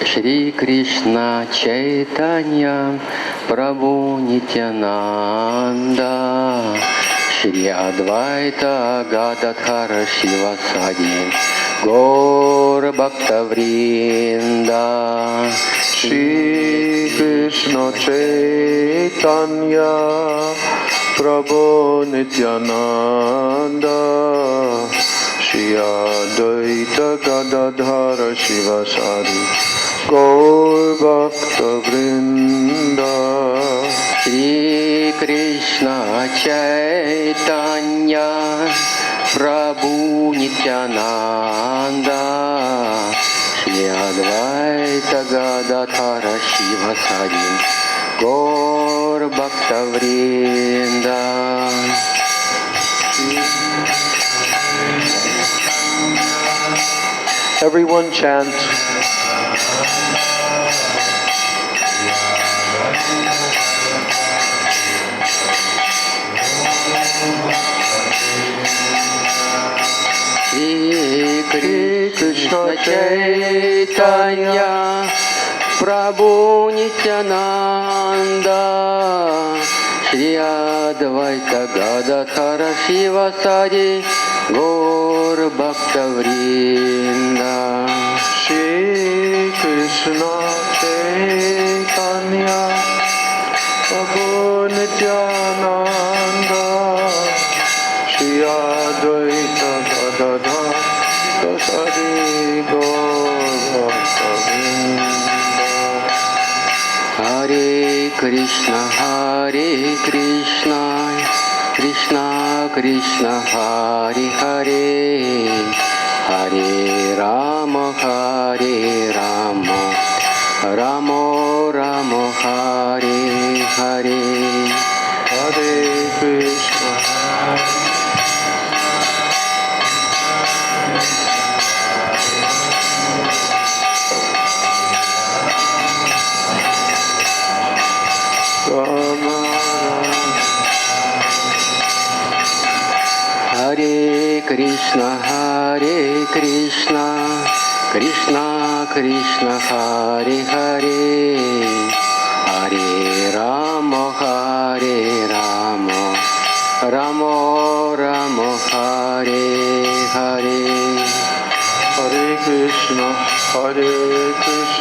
Shri Krishna Chaitanya Prabhu Nityananda Shri Advaita Gadadhara Shivasadi Gaur Bhakta Vrinda Shri Krishna Chaitanya Prabhu Nityananda Shri Advaita Gadadhara Shivasadi Gaur Bhakta Vrinda Shri Krishna Chaitanya Prabhu Nityananda Shri Advaita Gadadhara Shivasadi Gaur Bhakta Vrinda. Everyone chant. Shri Krishna Chaitanya Prabhu Nityananda Shri Advaita Gadadhara Shivasadi Gaur Bhakta Vrinda. Shri Krishna Chaitanya Prabhu Nityananda Shri Advaita Gadadhara Shivasadi Gaur Bhakta Vrinda. Hare Krishna Krishna Krishna Hare Hare Hare Rama Rama Rama Hare Hare. Hare Krishna Rama Hare Krishna Krishna Krishna Hare Hare Hare Rama Rama Rama Hare Hare. Hare Krishna Krishna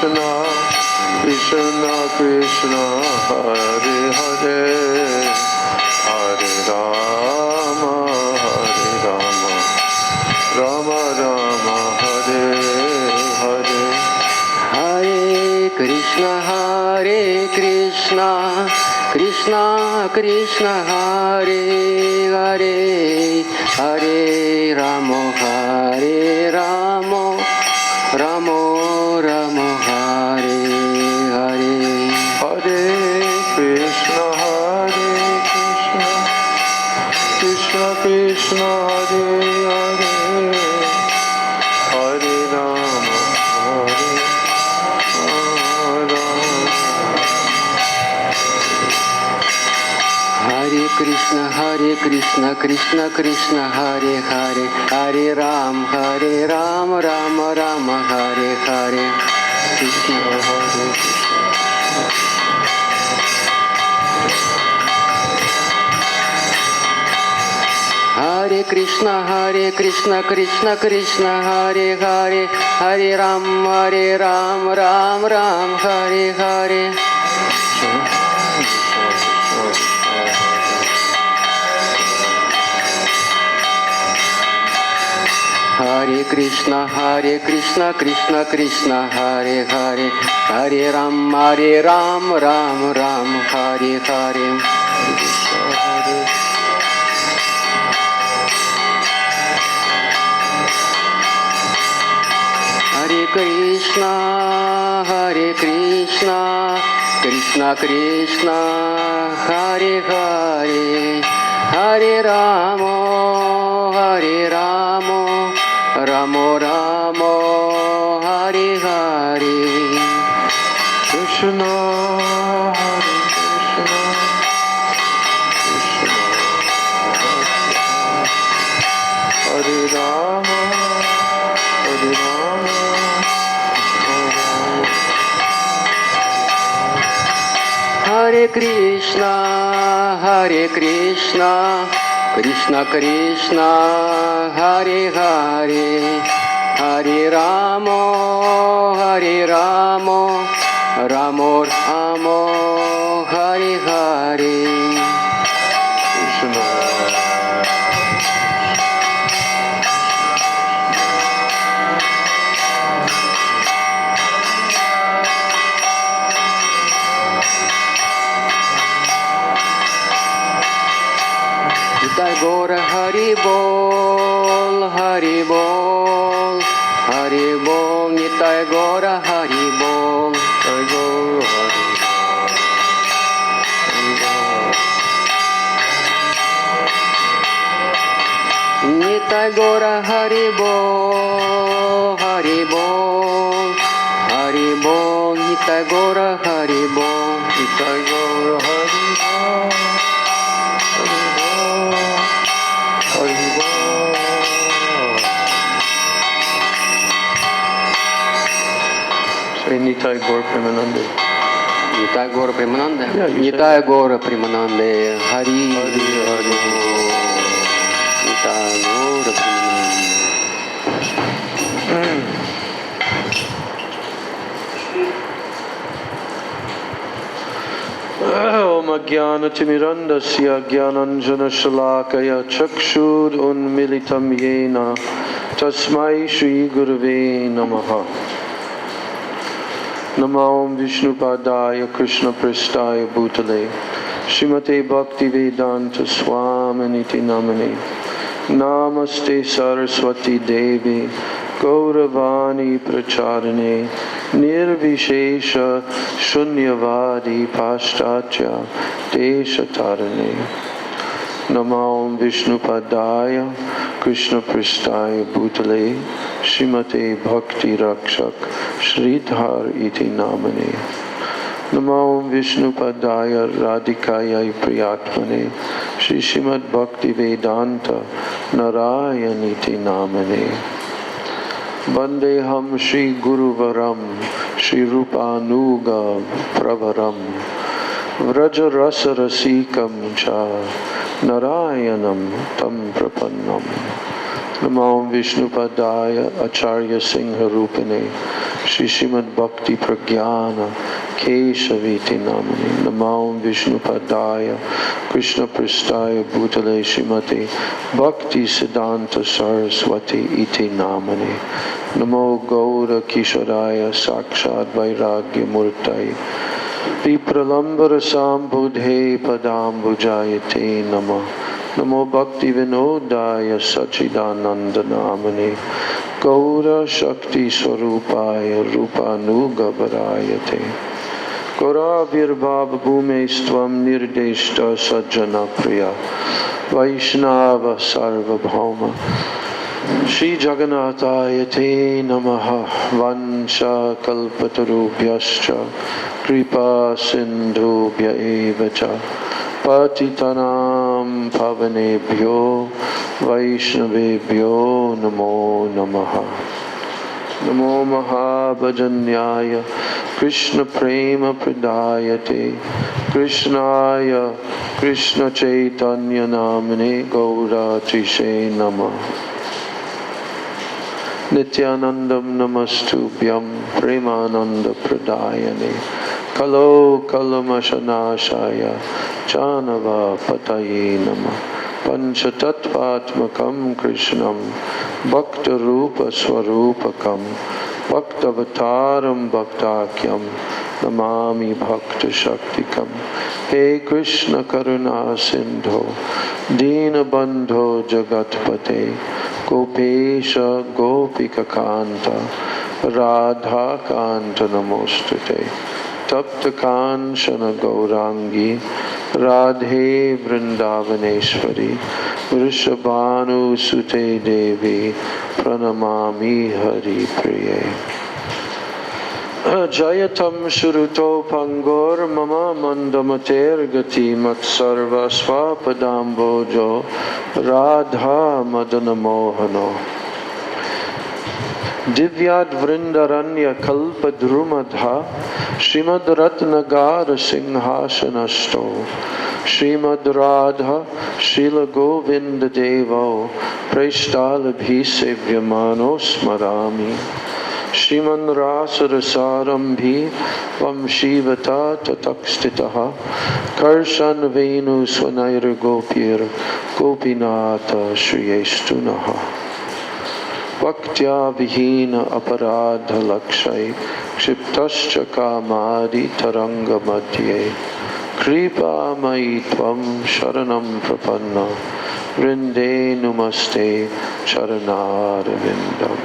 Krishna Hare Hare Hare Rama Rama Rama Hare Hare. Hare Krishna Krishna Krishna Hare Hare Hare Rama Rama Rama Hare Hare. Hare Krishna Krishna Krishna Hare Hare Hare Rama Hare Krishna Krishna Krishna Hare Hare Hare Ram Rama Rama Hare Hare. Krishna Hare Krishna Krishna Krishna Hare Hare Hare Ram Ram Hare Hare. Hare Krishna Krishna Krishna Hare Hare Hare Ram Ram Hare Hare. Hare Krishna Krishna Krishna Hare Hare Hare Rama Rama Rama Hare Hare. Krishna Hare Hare Rama Krishna, Krishna Krishna, Hare Hare, Hare Ramo, Ramo Ramo, Hare Hare. Krishna. Nitai Gaura Hari Bol, Hari Bol, Hari Bol, Nitai Gaura Hari Bol. Nitai Gaura Hari Bol. Nitai Gaura Hari Bol, Hari Bol, Hari Bol, Nitai Gaura Hari Bol. Nitai Gaura Hari Bol. Hari Bol. Say Nitai Gaura Premanande. Nitai Gaura Premanande. Yeah, you Nitai Gaura Premanande. Hari Hari Hari Bol. Nitai Gaura Premanande. Om Ajnana-timirandasya Jnananjana-shalakaya Chakshur Unmilitam Yena Tasmai Shri Gurave Namaha. Namo Vishnupadaya Krishna Prestaya Bhutale Srimate Bhaktivedanta Swaminiti Namane Namaste Saraswati Devi Gauravani Pracharane Nirvishesha Shunyavadi Paschatya Deshatarane. Namo Vishnupadaya Krishna Prestaya Bhutale Srimate Bhakti Rakshak Sridhar Iti Namane. Namo Vishnupadaya Radhikaya Priyatmane Shri Srimad Bhakti Vedanta Narayaniti Namane. Vandeham Shri Guru Varam Shri Rupanuga Pravaram Vraja Rasa Rasikam Cha Narayanam Tam Prapannam. Namo Vishnupadaya Acharya Singha Rupane Shri Srimad Bhakti Pragyana Keshaviti Namani. Namo Vishnupadaya Krishna Prestaya Bhutale Srimati Bhakti Siddhanta Saraswati Iti Namani. Namo Gaura Kishoraya Sakshad Vairagya Murtai Vipralambara Sambudhe Padambujayate Namah. Namo Bhakti Vinodaya Sachidananda Namani Gaura Shakti Swarupaya Rupanuga Varayate Gaura Virbhava Bhumestvam Nirdeshta Sajjana Priya Vaishnava Sarvabhauma Shri Jagannataya Te Namaha Vansha Kalpatarubhyascha Kripa Sindhubhya Evacha Patitanam Pavanebhyo Vaishnavebhyo Namo Namaha. Namo Mahabhajanyaya Krishna Prema Pradayate Krishnaya Krishna Chaitanya Namane Gaura Trishe Namah. Nityanandam Namastubhyam Premananda Pradayane Kalo Kalamashanashaya Chanava Pataye Nama Panchatattvatmakam Krishnam Bhakta Rupa Swarupakam Bhaktavataram Bhaktakyam Namami Bhakta Shaktikam. He Krishna Karuna Sindho Dina Bandho Jagatpate Gopesha Gopika Kanta Radha Kanta Namostute Tapta Kanchana Gaurangi Radhe Vrindavaneshwari Vrishabhanu Sute Devi Pranamami Hari Priye. Jayatam Shuruto Pangor Mama Mandamater Gati Matsarva Swapadambojo Radha Madana Mohano. Divyad Vrindaranya Kalpadrumadha Srimad Ratnagara Singhasanasto Srimad Radha Srila Govinda Devo Preshtalabhi Sevyamano Smarami Shriman Rasarasarambi Vam Shivata Tatakstitaha Karshan Venu Swanaira Gopir Gopinata Shriyestunaha Bhaktya Vihina Aparadha Lakshay Kshiptascha Kamadi Taranga Madhye Kripa Mai Tvam Sharanam Prapanna Vrinde Namaste Charanarvindam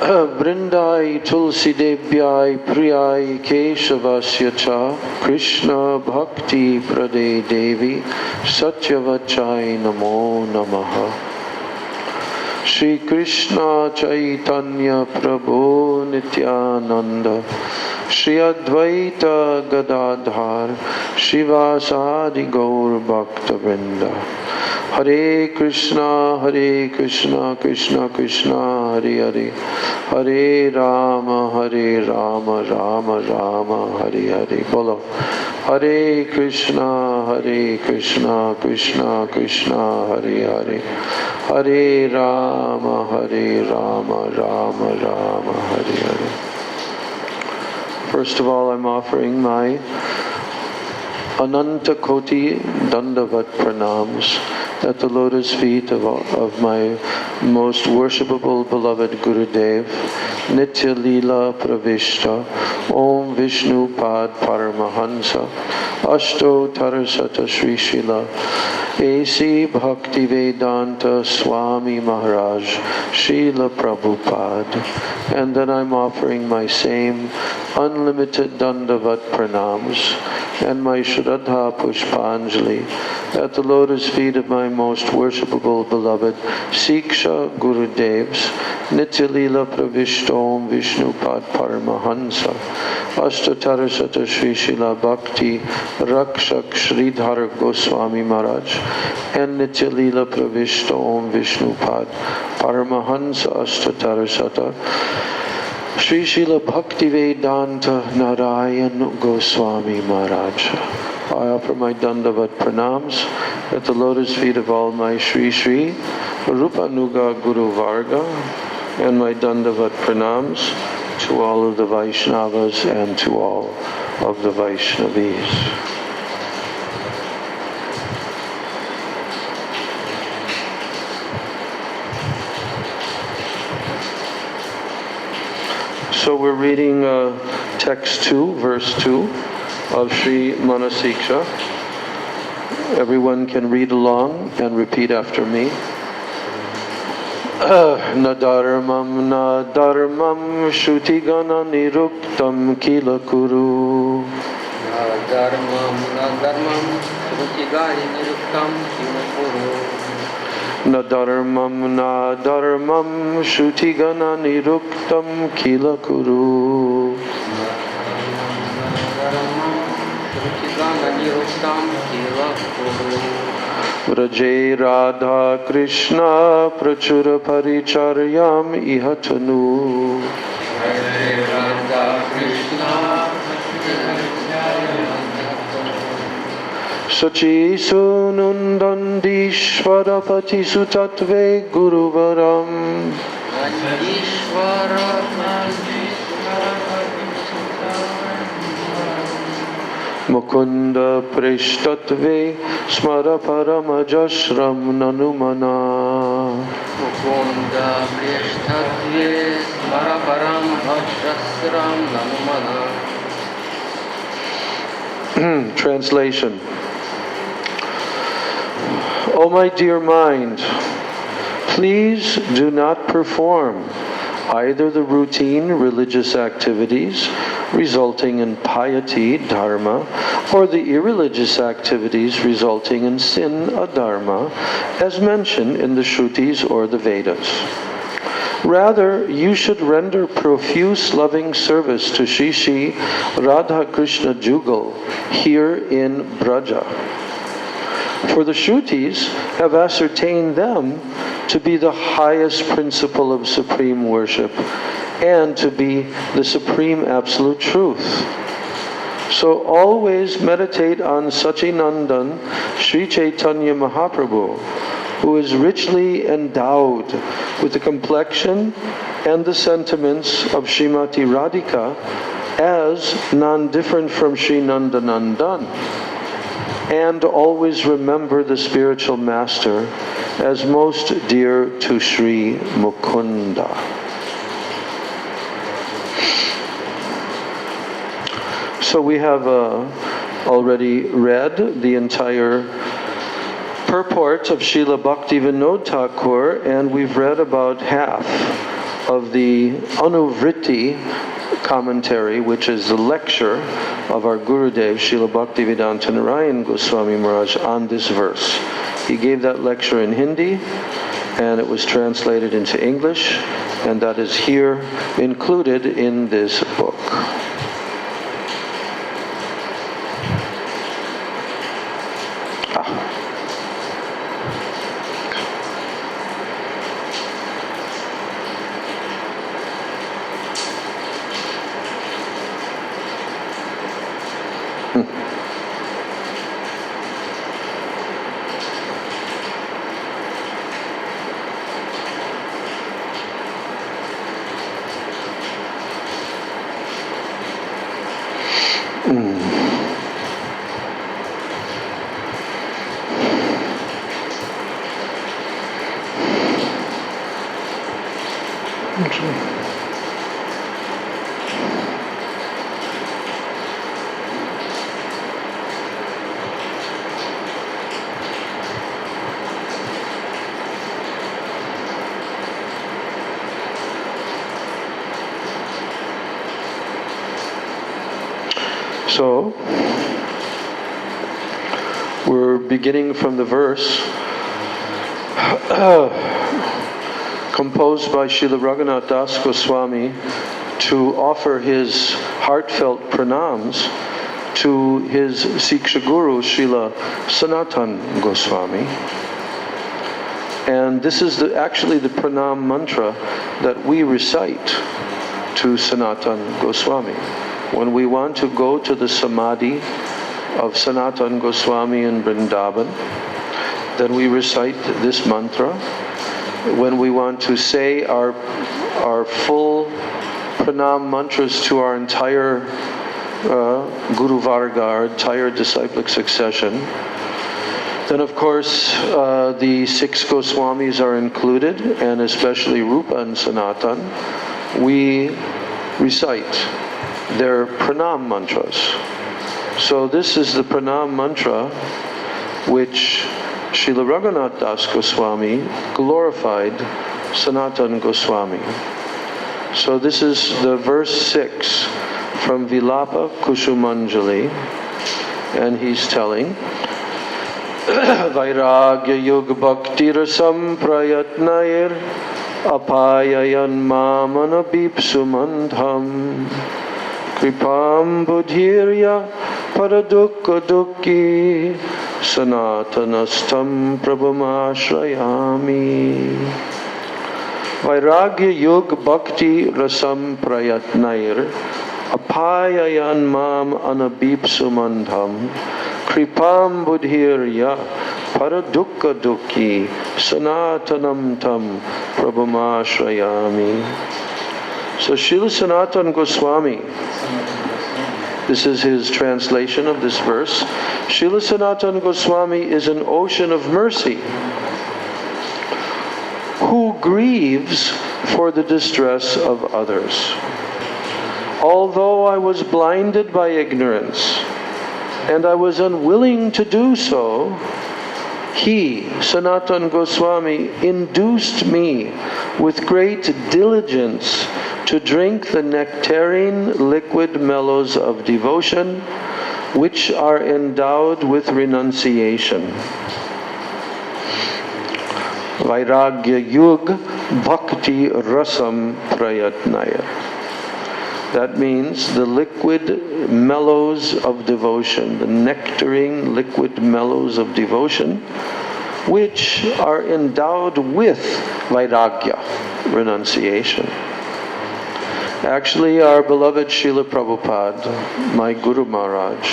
Vrindai Tulsi Devyai Priyai Keshavasya Cha Krishna Bhakti Prade Devi Satyavachai Namo Namaha Shri Krishna Chaitanya Prabhu Nityananda Shri Advaita Gadadhar Shivasadi Gaur Bhakta Vrinda Hare Krishna Krishna Krishna Hare Hare Hare Rama Rama Rama Hare Hare Bolo Hare Krishna Krishna Krishna Hare Hare Hare Rama Rama Rama Hare Hare. First of all, I'm offering my Ananta Koti Dandavat Pranams at the lotus feet of my most worshipable beloved Gurudev, Nitya Leela Pravishta, Om Vishnu Pad Paramahansa, Ashto Tarasata Sri Srila, A.C. Bhaktivedanta Swami Maharaj, Srila Prabhupada. And then I'm offering my same unlimited Dandavat Pranams and my Shraddha Pushpanjali at the lotus feet of my most worshipable beloved Siksha Gurudevs, Nitya Leela Pravishta Om Vishnu Pad Paramahansa, Ashtatarasata Sri Srila Bhakti Rakshak Sridhar Goswami Maharaj, and Nitya Leela Pravishta Om Vishnu Pad Paramahansa Ashtatarasata Sri Srila Bhaktivedanta Narayan Goswami Maharaj. I offer my Dandavat Pranams at the lotus feet of all my Sri Sri Rupanuga Guru Varga, and my Dandavat Pranams to all of the Vaishnavas and to all of the Vaishnavis. So we're reading text 2, verse 2 of Sri Manah-siksa. Everyone can read along and repeat after me. Nadarmam Shrutigana Niruktam Kila Kuru. Nadarmam Shrutigani Niruktam Kila Kuru. Nadarmam Shrutigana Niruktam Kila Kuru. Vraje Radha Krishna Prachura Paricharyam Ihatanu. Sachi Sunundandishwarapati Sutatve Guruvaram. Mukunda Preshtatve Smara Paramajashram Nanumana. Mukunda Preshtatve Smara Paramajashram Nanumana. Translation. O my dear mind, please do not perform either the routine religious activities resulting in piety, dharma, or the irreligious activities resulting in sin, adharma, as mentioned in the Shrutis or the Vedas. Rather, you should render profuse loving service to Shri Shri Radha Krishna Jugal here in Braja. For the Shrutis have ascertained them to be the highest principle of supreme worship, and to be the supreme absolute truth. So always meditate on Sachinandan Sri Chaitanya Mahaprabhu, who is richly endowed with the complexion and the sentiments of Srimati Radhika as non-different from Sri Nandanandan. And always remember the spiritual master as most dear to Sri Mukunda. So we have already read the entire purport of Srila Bhaktivinoda Thakur, and we've read about half of the Anuvritti commentary, which is the lecture of our Gurudev, Srila Bhaktivedanta Narayan Goswami Maharaj, on this verse. He gave that lecture in Hindi, and it was translated into English, and that is here included in this book. So, we're beginning from the verse composed by Srila Raghunath Das Goswami to offer his heartfelt pranams to his Siksha Guru, Srila Sanatan Goswami. And this is actually the pranam mantra that we recite to Sanatan Goswami. When we want to go to the Samadhi of Sanatan Goswami in Vrindavan, then we recite this mantra. When we want to say our full pranam mantras to our entire Guru Varga, our entire disciplic succession, then of course the 6 Goswamis are included, and especially Rupa and Sanatan. We recite their pranam mantras. So this is the pranam mantra which Srila Raghunath Das Goswami glorified Sanatan Goswami. So this is the verse 6 from Vilapa Kusumanjali, and he's telling Vairagya Yug Bhakti Rasam Prayatnair Apayayan Mamana Bipsumandham Kripam Budhirya Paradukka Dukki Sanatanastam Prabhamashrayami. Vairagya Yug Bhakti Rasam Prayatnair Apayayan Mam Anabipsumandham Kripam Budhirya Paradukka Dukki Sanatanam Tam Prabhamashrayami. So Srila Sanatan Goswami, this is his translation of this verse. Srila Sanatan Goswami is an ocean of mercy who grieves for the distress of others. Although I was blinded by ignorance, and I was unwilling to do so, he, Sanatan Goswami, induced me with great diligence to drink the nectarine liquid mellows of devotion, which are endowed with renunciation. Vairagya Yug Bhakti Rasam Prayatnaya. That means the liquid mellows of devotion, the nectarine liquid mellows of devotion, which are endowed with vairagya, renunciation. Actually, our beloved Srila Prabhupada, my Guru Maharaj,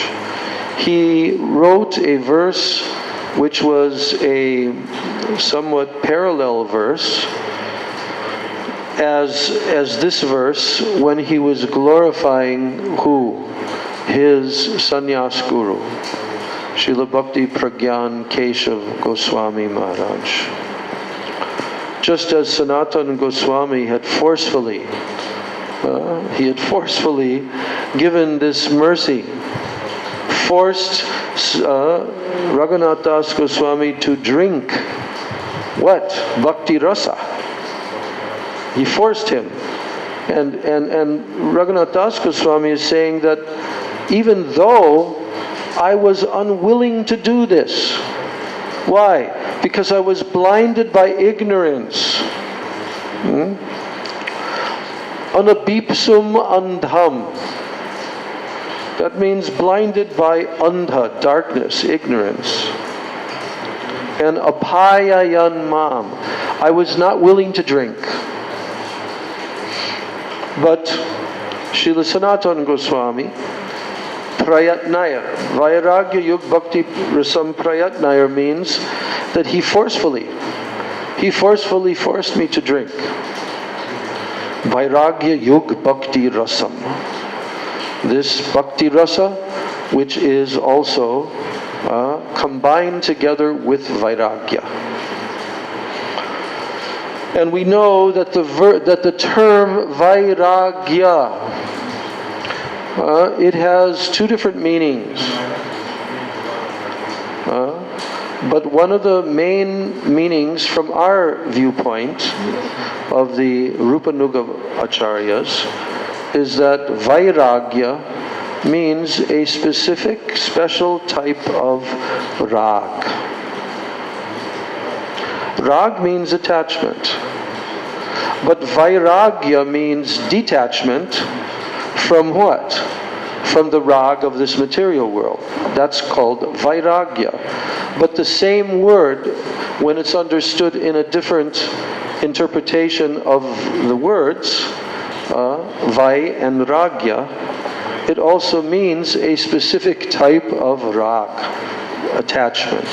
he wrote a verse which was a somewhat parallel verse as this verse when he was glorifying who? His sannyas guru, Srila Bhakti Pragyan Keshav Goswami Maharaj. Just as Sanatana Goswami had forcefully given this mercy, forced Raghunath Das Goswami to drink what? Bhakti Rasa. He forced him. And Raghunath Das Goswami is saying that even though I was unwilling to do this. Why? Because I was blinded by ignorance. Anabipsum andham. That means blinded by andha, darkness, ignorance. And apayayan mam. I was not willing to drink. But Srila Sanatana Goswami, prayatnaya, vairagya yug bhakti rasam prayatnaya means that he forcefully forced me to drink. Vairagya yug bhakti rasam. This bhakti rasa, which is also combined together with vairagya. And we know that the term vairagya, it has two different meanings. But one of the main meanings from our viewpoint of the Rupanuga Acharyas is that vairagya means a specific, special type of rag. Rag means attachment. But vairagya means detachment from what? From the rag of this material world. That's called vairagya. But the same word, when it's understood in a different interpretation of the words, vai and ragya, it also means a specific type of rag, attachment.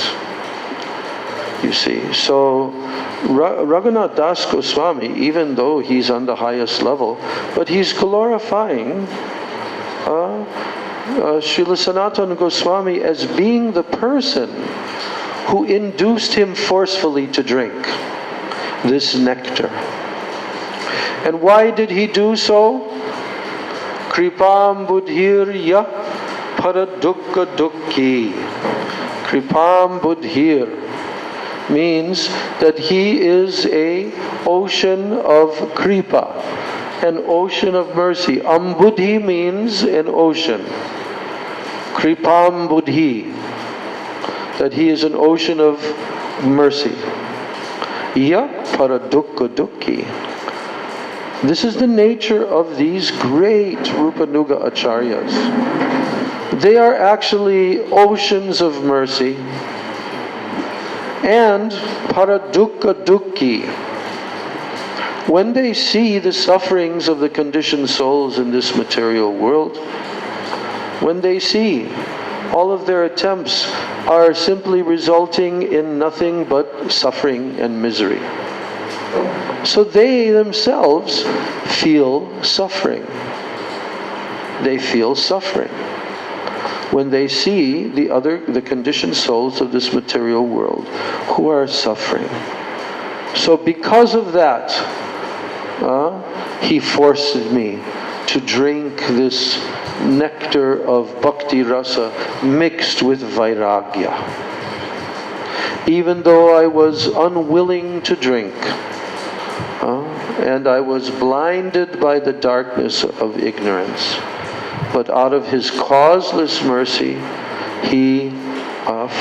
You see, so Raghunath Das Goswami, even though he's on the highest level, but he's glorifying Srila Sanatana Goswami as being the person who induced him forcefully to drink this nectar. And why did he do so? Kripam buddhirya paradukka dukki. Kripam buddhir means that he is a ocean of kripa, an ocean of mercy. Ambudhi means an ocean. Kripam buddhi, that he is an ocean of mercy. Ya paradukka dukki. This is the nature of these great Rupanuga Acharyas. They are actually oceans of mercy and paradukka dukki. When they see the sufferings of the conditioned souls in this material world, when they see all of their attempts are simply resulting in nothing but suffering and misery. So they themselves feel suffering. They feel suffering when they see the conditioned souls of this material world who are suffering. So because of that, he forced me to drink this nectar of bhakti rasa mixed with vairagya. Even though I was unwilling to drink, and I was blinded by the darkness of ignorance, but out of his causeless mercy, he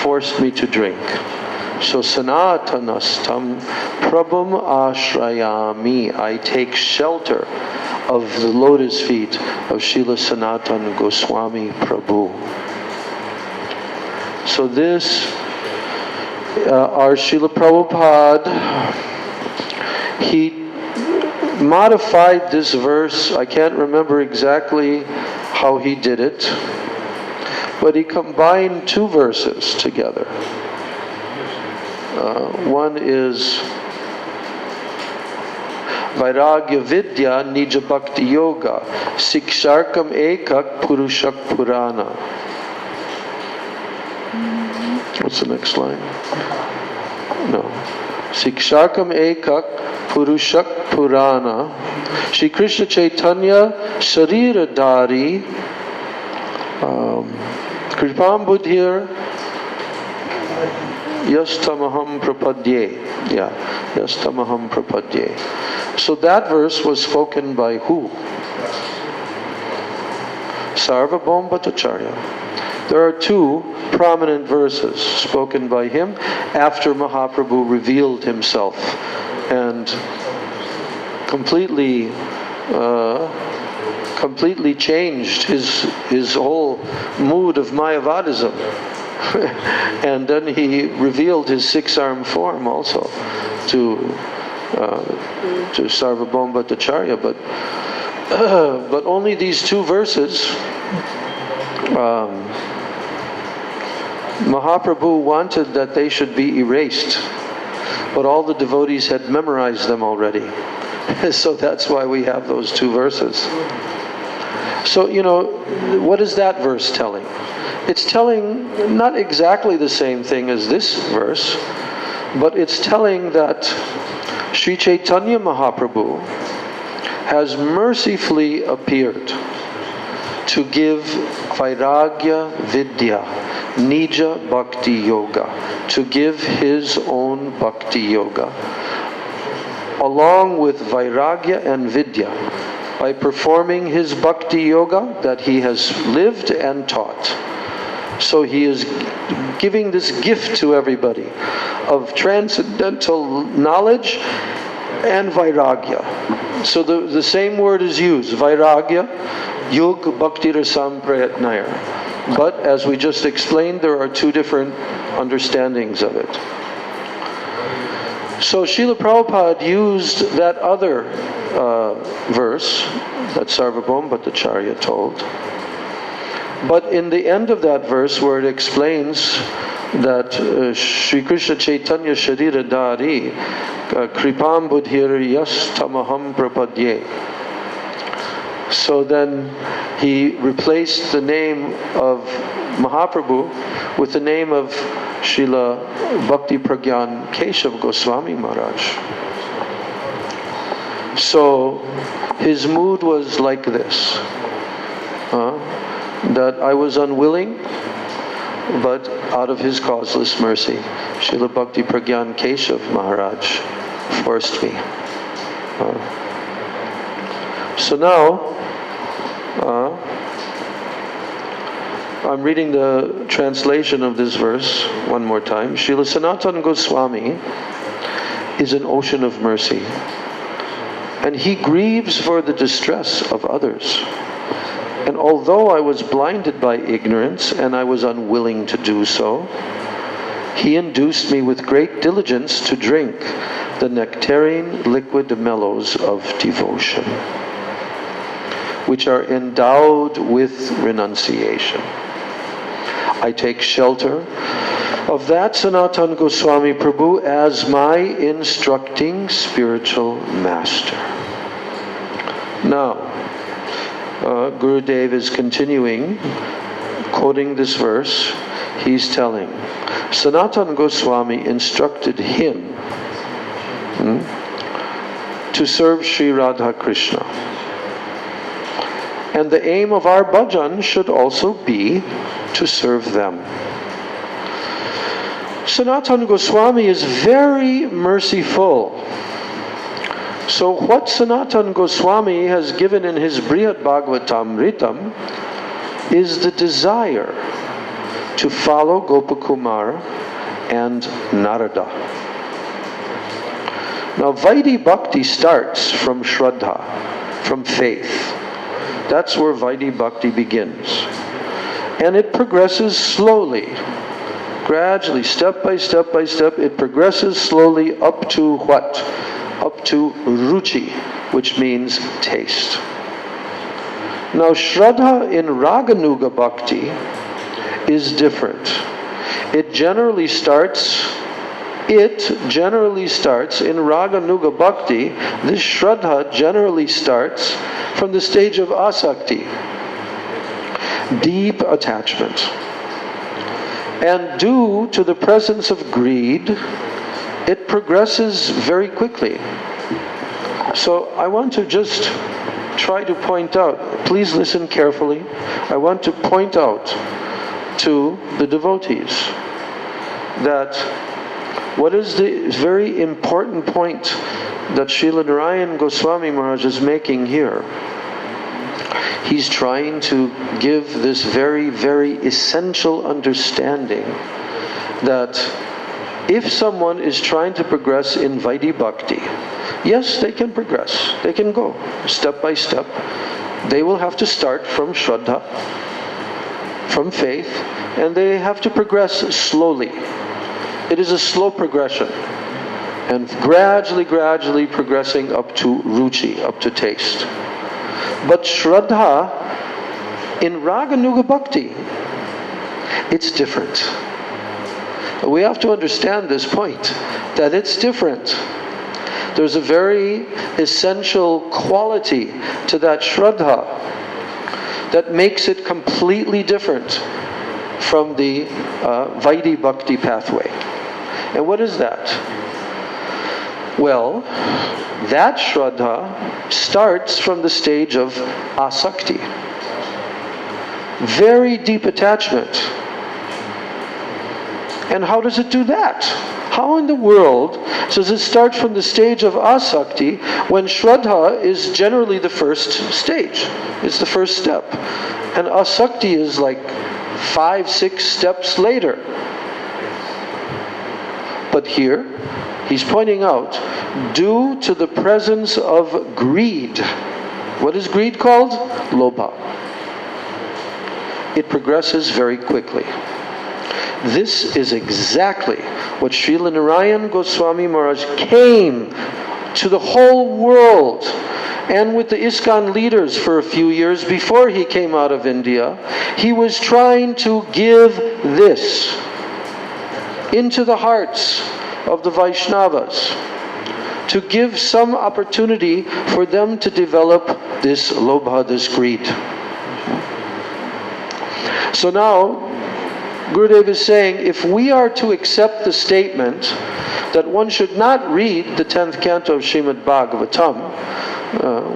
forced me to drink. So sanatanastam prabhum ashrayami, I take shelter of the lotus feet of Srila Sanatana Goswami Prabhu. So this our Srila Prabhupada, he modified this verse. I can't remember exactly how he did it, but he combined two verses together. One is Vairagya Vidya Nija Bhakti Yoga Siksharkam Ekak Purushak Purana. What's the next line? No. Siksharkam Ekak Purushak Purana Shri Krishna Chaitanya Sharira Dari Kripam Buddhir Yastamaham Prapadye. Yeah, Yastamaham Prapadye. So that verse was spoken by who? Sarvabhauma Bhattacharya. There are two prominent verses spoken by him after Mahaprabhu revealed himself and completely changed his whole mood of Mayavadism. And then he revealed his six-armed form also to Sarvabhauma Bhattacharya, but only these two verses. Mahaprabhu wanted that they should be erased, but all the devotees had memorized them already. So that's why we have those two verses. So, what is that verse telling? It's telling not exactly the same thing as this verse, but it's telling that Sri Chaitanya Mahaprabhu has mercifully appeared to give Vairagya Vidya, Nija Bhakti Yoga, to give his own Bhakti Yoga, along with Vairagya and Vidya, by performing his Bhakti Yoga that he has lived and taught. So he is giving this gift to everybody of transcendental knowledge and Vairagya. So the same word is used, Vairagya, Yug Bhakti Rasam Prayatnaya. But as we just explained, there are two different understandings of it. So Srila Prabhupada used that other verse that Sarvabhauma Bhattacharya told. But in the end of that verse where it explains that Sri Krishna Chaitanya Sharira Dari Kripam Buddhir Yas Tamaham Prapadye. So then he replaced the name of Mahaprabhu with the name of Srila Bhakti Pragyan Keshav Goswami Maharaj. So his mood was like this, that I was unwilling, but out of his causeless mercy, Srila Bhakti Pragyan Keshav Maharaj forced me. So now, I'm reading the translation of this verse one more time. Srila Sanatana Goswami is an ocean of mercy, and he grieves for the distress of others. And although I was blinded by ignorance, and I was unwilling to do so, he induced me with great diligence to drink the nectarine liquid mellows of devotion, which are endowed with renunciation. I take shelter of that Sanatana Goswami Prabhu as my instructing spiritual master. Now, Gurudev is continuing, quoting this verse. He's telling, Sanatana Goswami instructed him to serve Sri Radha Krishna. And the aim of our bhajan should also be to serve them. Sanatana Goswami is very merciful. So what Sanatana Goswami has given in his Brihad Bhagavatamritam is the desire to follow Gopakumara and Narada. Now Vaidhi Bhakti starts from Shraddha, from faith. That's where Vaidhi Bhakti begins. And it progresses slowly Gradually, step by step by step, it progresses slowly up to what? Up to ruchi, which means taste. Now, Shraddha in Raganuga Bhakti is different. It generally starts in Raganuga Bhakti, this Shraddha generally starts from the stage of asakti, deep attachment. And due to the presence of greed, it progresses very quickly. So I want to just try to point out, please listen carefully, I want to point out to the devotees that what is the very important point that Srila Narayan Goswami Maharaj is making here. He's trying to give this very, very essential understanding that if someone is trying to progress in Vaidhi Bhakti, yes, they can progress. They can go step by step. They will have to start from Shraddha, from faith, and they have to progress slowly. It is a slow progression. And gradually progressing up to ruchi, up to taste. But Shraddha, in Raganuga Bhakti, it's different. We have to understand this point, that it's different. There's a very essential quality to that Shraddha that makes it completely different from the Vaidhi Bhakti pathway. And what is that? Well, that Shraddha starts from the stage of asakti. Very deep attachment. And how does it do that? How in the world does it start from the stage of asakti when Shraddha is generally the first stage? It's the first step. And asakti is like 5-6 steps later. But here, he's pointing out, due to the presence of greed. What is greed called? Lobha. It progresses very quickly. This is exactly what Srila Narayan Goswami Maharaj came to the whole world and with the ISKCON leaders for a few years before he came out of India. He was trying to give this into the hearts of the Vaishnavas, to give some opportunity for them to develop this lobha, this greed. So now, Gurudev is saying, if we are to accept the statement that one should not read the 10th canto of Srimad Bhagavatam,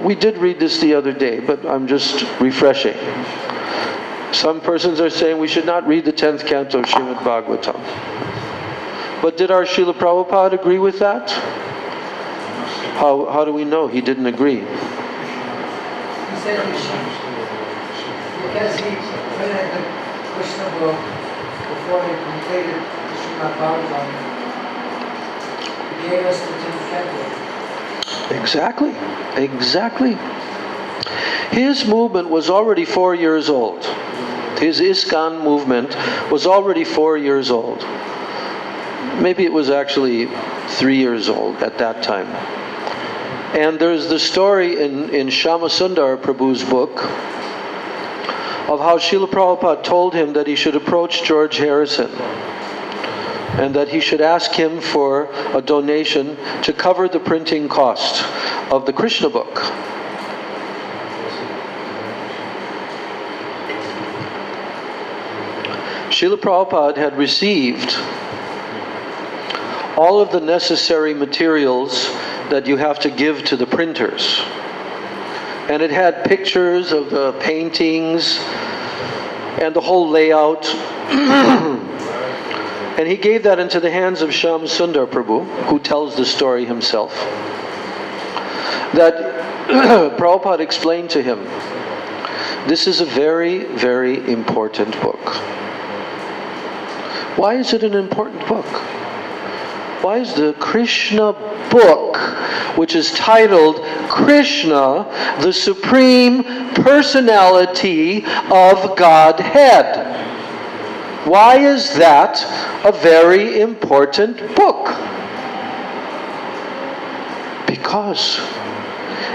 we did read this the other day, but I'm just refreshing. Some persons are saying we should not read the 10th canto of Srimad Bhagavatam. But did our Srila Prabhupada agree with that? How do we know he didn't agree? He said he should. Because he read the Krishna book before he completed the Srimad Bhagavatam. He gave us the 10th canto. Exactly. His movement was already 4 years old. His ISKCON movement was already 4 years old. Maybe it was actually 3 years old at that time. And there's the story in Shyamasundar Prabhu's book of how Srila Prabhupada told him that he should approach George Harrison and that he should ask him for a donation to cover the printing cost of the Krishna book. Srila Prabhupada had received all of the necessary materials that you have to give to the printers. And it had pictures of the paintings and the whole layout. And he gave that into the hands of Shyam Sundar Prabhu, who tells the story himself. That Prabhupada explained to him, this is a very, very important book. Why is it an important book? Why is the Krishna book, which is titled Krishna, the Supreme Personality of Godhead? Why is that a very important book? Because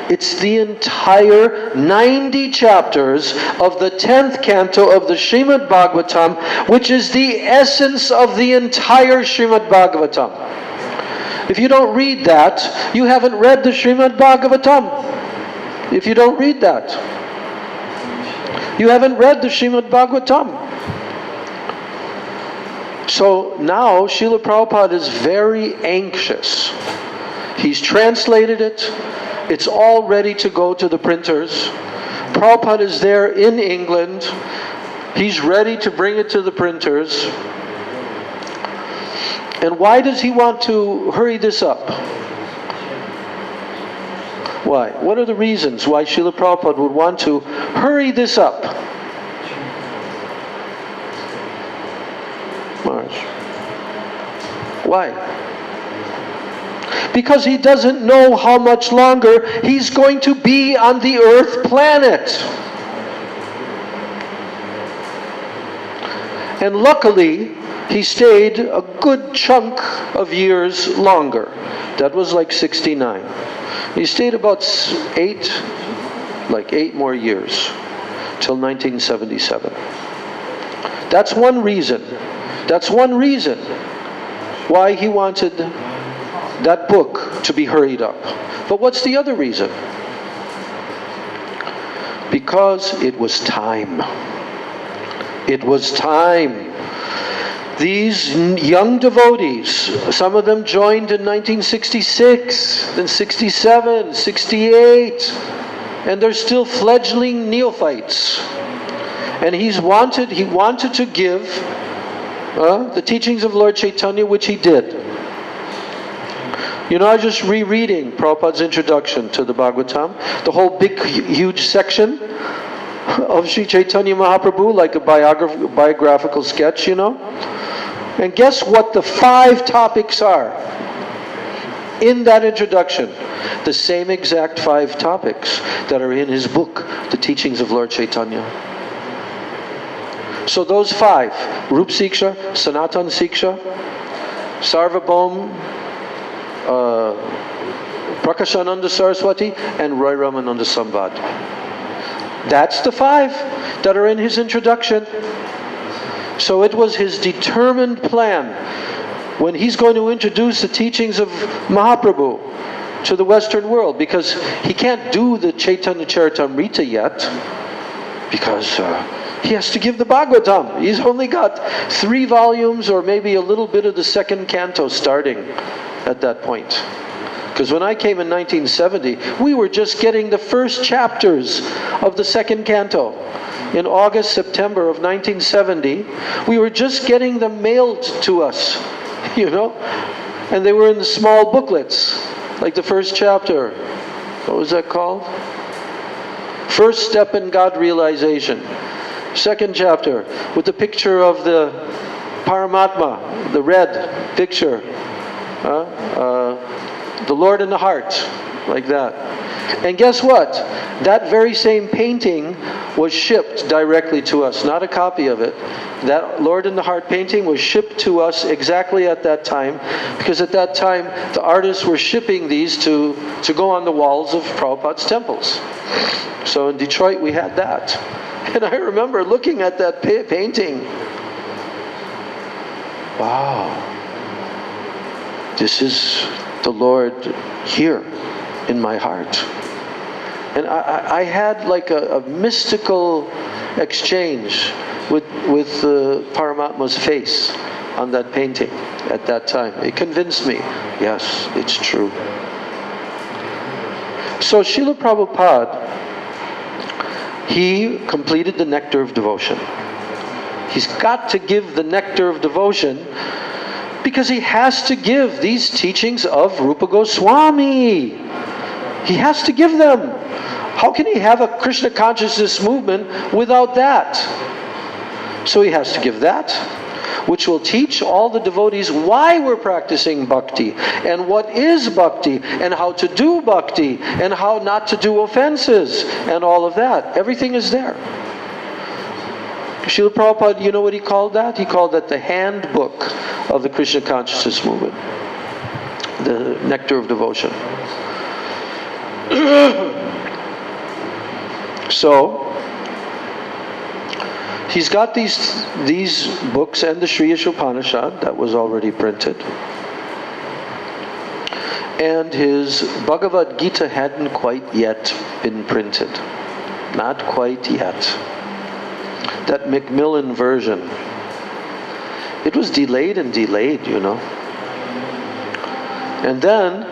it's the entire 90 chapters of the 10th canto of the Srimad Bhagavatam, which is the essence of the entire Srimad Bhagavatam. If you don't read that, you haven't read the Srimad Bhagavatam. If you don't read that, you haven't read the Srimad Bhagavatam. So now Srila Prabhupada is very anxious. He's translated it. It's all ready to go to the printers. Prabhupada is there in England. He's ready to bring it to the printers. And why does he want to hurry this up? Why? What are the reasons why Srila Prabhupada would want to hurry this up? Maharaj. Why? Because he doesn't know how much longer he's going to be on the Earth planet. And luckily, he stayed a good chunk of years longer. That was like 69. He stayed about 8 more years, till 1977. That's one reason. That's one reason why he wanted that book to be hurried up. But what's the other reason? Because it was time. It was time. These young devotees, some of them joined in 1966, then 67, 68, and they're still fledgling neophytes. And he wanted to give the teachings of Lord Chaitanya, which he did. You know, I was just rereading Prabhupada's introduction to the Bhagavatam, the whole big, huge section of Sri Chaitanya Mahaprabhu, like a biographical sketch, you know. And guess what the 5 topics are in that introduction? The same exact 5 topics that are in his book, The Teachings of Lord Chaitanya. So those 5, Rup Siksha, Sanatan Siksha, Sarvabhaum, Prakashananda Saraswati, and Roy Ramananda Sambad. That's the 5 that are in his introduction. So it was his determined plan, when he's going to introduce the teachings of Mahaprabhu to the Western world, because he can't do the Chaitanya Charitamrita yet, because he has to give the Bhagavatam. He's only got 3 volumes, or maybe a little bit of the 2nd canto starting at that point. Because when I came in 1970, we were just getting the first chapters of the 2nd canto. In August, September of 1970, we were just getting them mailed to us, you know? And they were in the small booklets, like the first chapter. What was that called? First Step in God Realization. 2nd chapter, with the picture of the Paramatma, the red picture. The Lord in the heart, like that. And guess what? That very same painting was shipped directly to us, not a copy of it. That Lord in the Heart painting was shipped to us exactly at that time, because at that time the artists were shipping these to go on the walls of Prabhupada's temples. So in Detroit we had that. And I remember looking at that painting. Wow. This is the Lord here in my heart. And I had like a mystical exchange with Paramatma's face on that painting at that time. It convinced me, yes, it's true. So Srila Prabhupada, he completed the nectar of devotion. He's got to give the nectar of devotion, because he has to give these teachings of Rupa Goswami. He has to give them. How can he have a Krishna consciousness movement without that? So he has to give that, which will teach all the devotees why we're practicing bhakti, and what is bhakti, and how to do bhakti, and how not to do offenses, and all of that. Everything is there. Srila Prabhupada, you know what he called that? He called that the handbook of the Krishna consciousness movement. The nectar of devotion. So, he's got these books and the Sri Upanishad that was already printed. And his Bhagavad Gita hadn't quite yet been printed. Not quite yet. That Macmillan version. It was delayed and delayed, you know. And then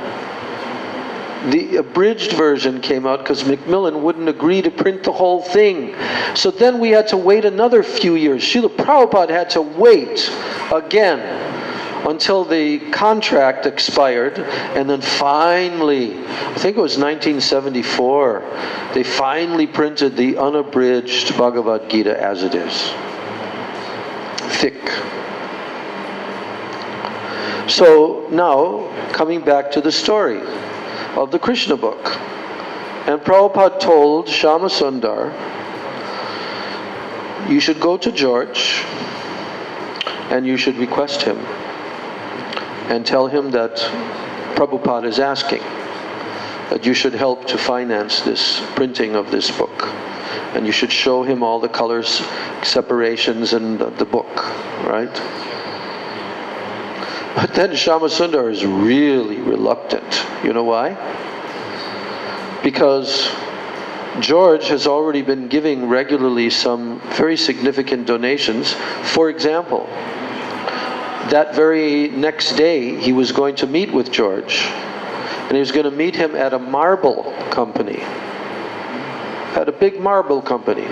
the abridged version came out because Macmillan wouldn't agree to print the whole thing. So then we had to wait another few years. Srila Prabhupada had to wait again until the contract expired, and then finally, I think it was 1974, they finally printed the unabridged Bhagavad Gita as it is. Thick. So now, coming back to the story of the Krishna book. And Prabhupada told Shama Sundar, you should go to George and you should request him and tell him that Prabhupada is asking that you should help to finance this printing of this book. And you should show him all the colors, separations in the book, right? But then Shama Sundar is really reluctant. You know why? Because George has already been giving regularly some very significant donations. For example, that very next day he was going to meet with George, and he was going to meet him at a marble company, at a big marble company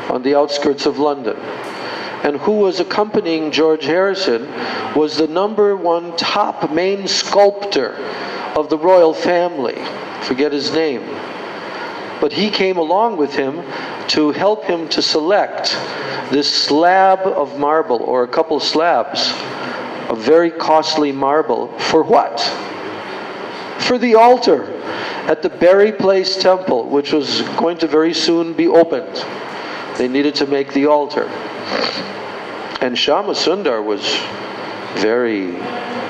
on the outskirts of London. And who was accompanying George Harrison was the #1 top main sculptor of the royal family. Forget his name. But he came along with him to help him to select this slab of marble, or a couple slabs of very costly marble. For what? For the altar at the Berry Place Temple, which was going to very soon be opened. They needed to make the altar. And Shama Sundar was very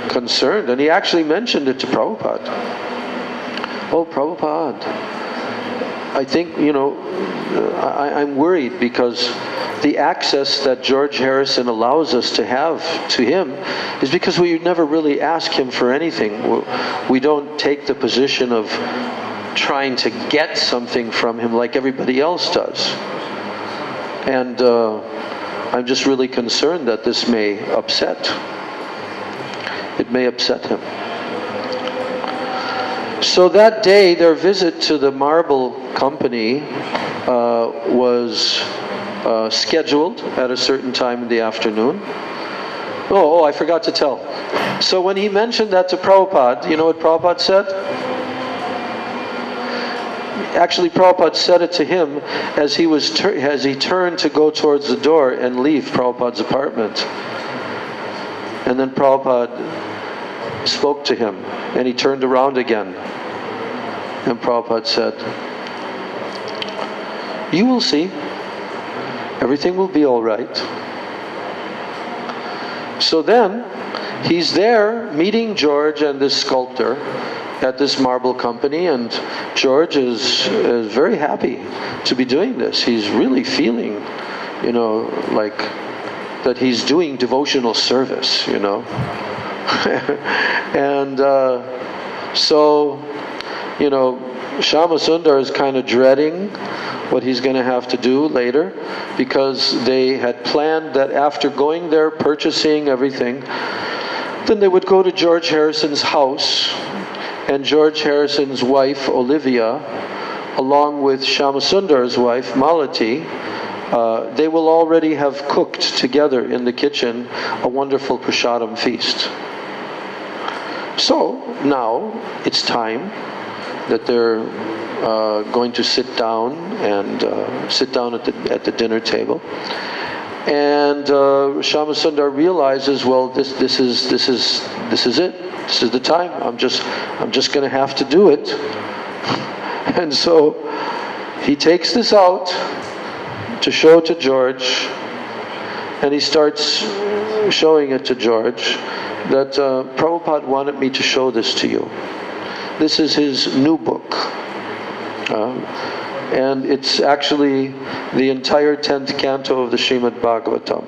concerned, and he actually mentioned it to Prabhupada. Oh, Prabhupada, I think, you know, I'm worried because the access that George Harrison allows us to have to him is because we never really ask him for anything. We don't take the position of trying to get something from him like everybody else does. And I'm just really concerned that this may upset. It may upset him. So that day, their visit to the marble company was scheduled at a certain time in the afternoon. Oh, I forgot to tell. So when he mentioned that to Prabhupada, you know what Prabhupada said? Actually, Prabhupada said it to him as he turned to go towards the door and leave Prabhupada's apartment. And then Prabhupada spoke to him, and he turned around again. And Prabhupada said, you will see. Everything will be all right. So then, he's there meeting George and this sculptor at this marble company, and George is very happy to be doing this. He's really feeling, you know, like that he's doing devotional service, you know. And so, you know, Shama Sundar is kind of dreading what he's going to have to do later, because they had planned that after going there, purchasing everything, then they would go to George Harrison's house, and George Harrison's wife, Olivia, along with Shama Sundar's wife, Malati, they will already have cooked together in the kitchen a wonderful prasadam feast. So now it's time that they're going to sit down at the dinner table. And Shama Sundar realizes, well, this is it. This is the time. I'm just going to have to do it. And so he takes this out to show to George, And he starts showing it to George that Prabhupada wanted me to show this to you. This is his new book. And it's actually the entire 10th canto of the Srimad Bhagavatam.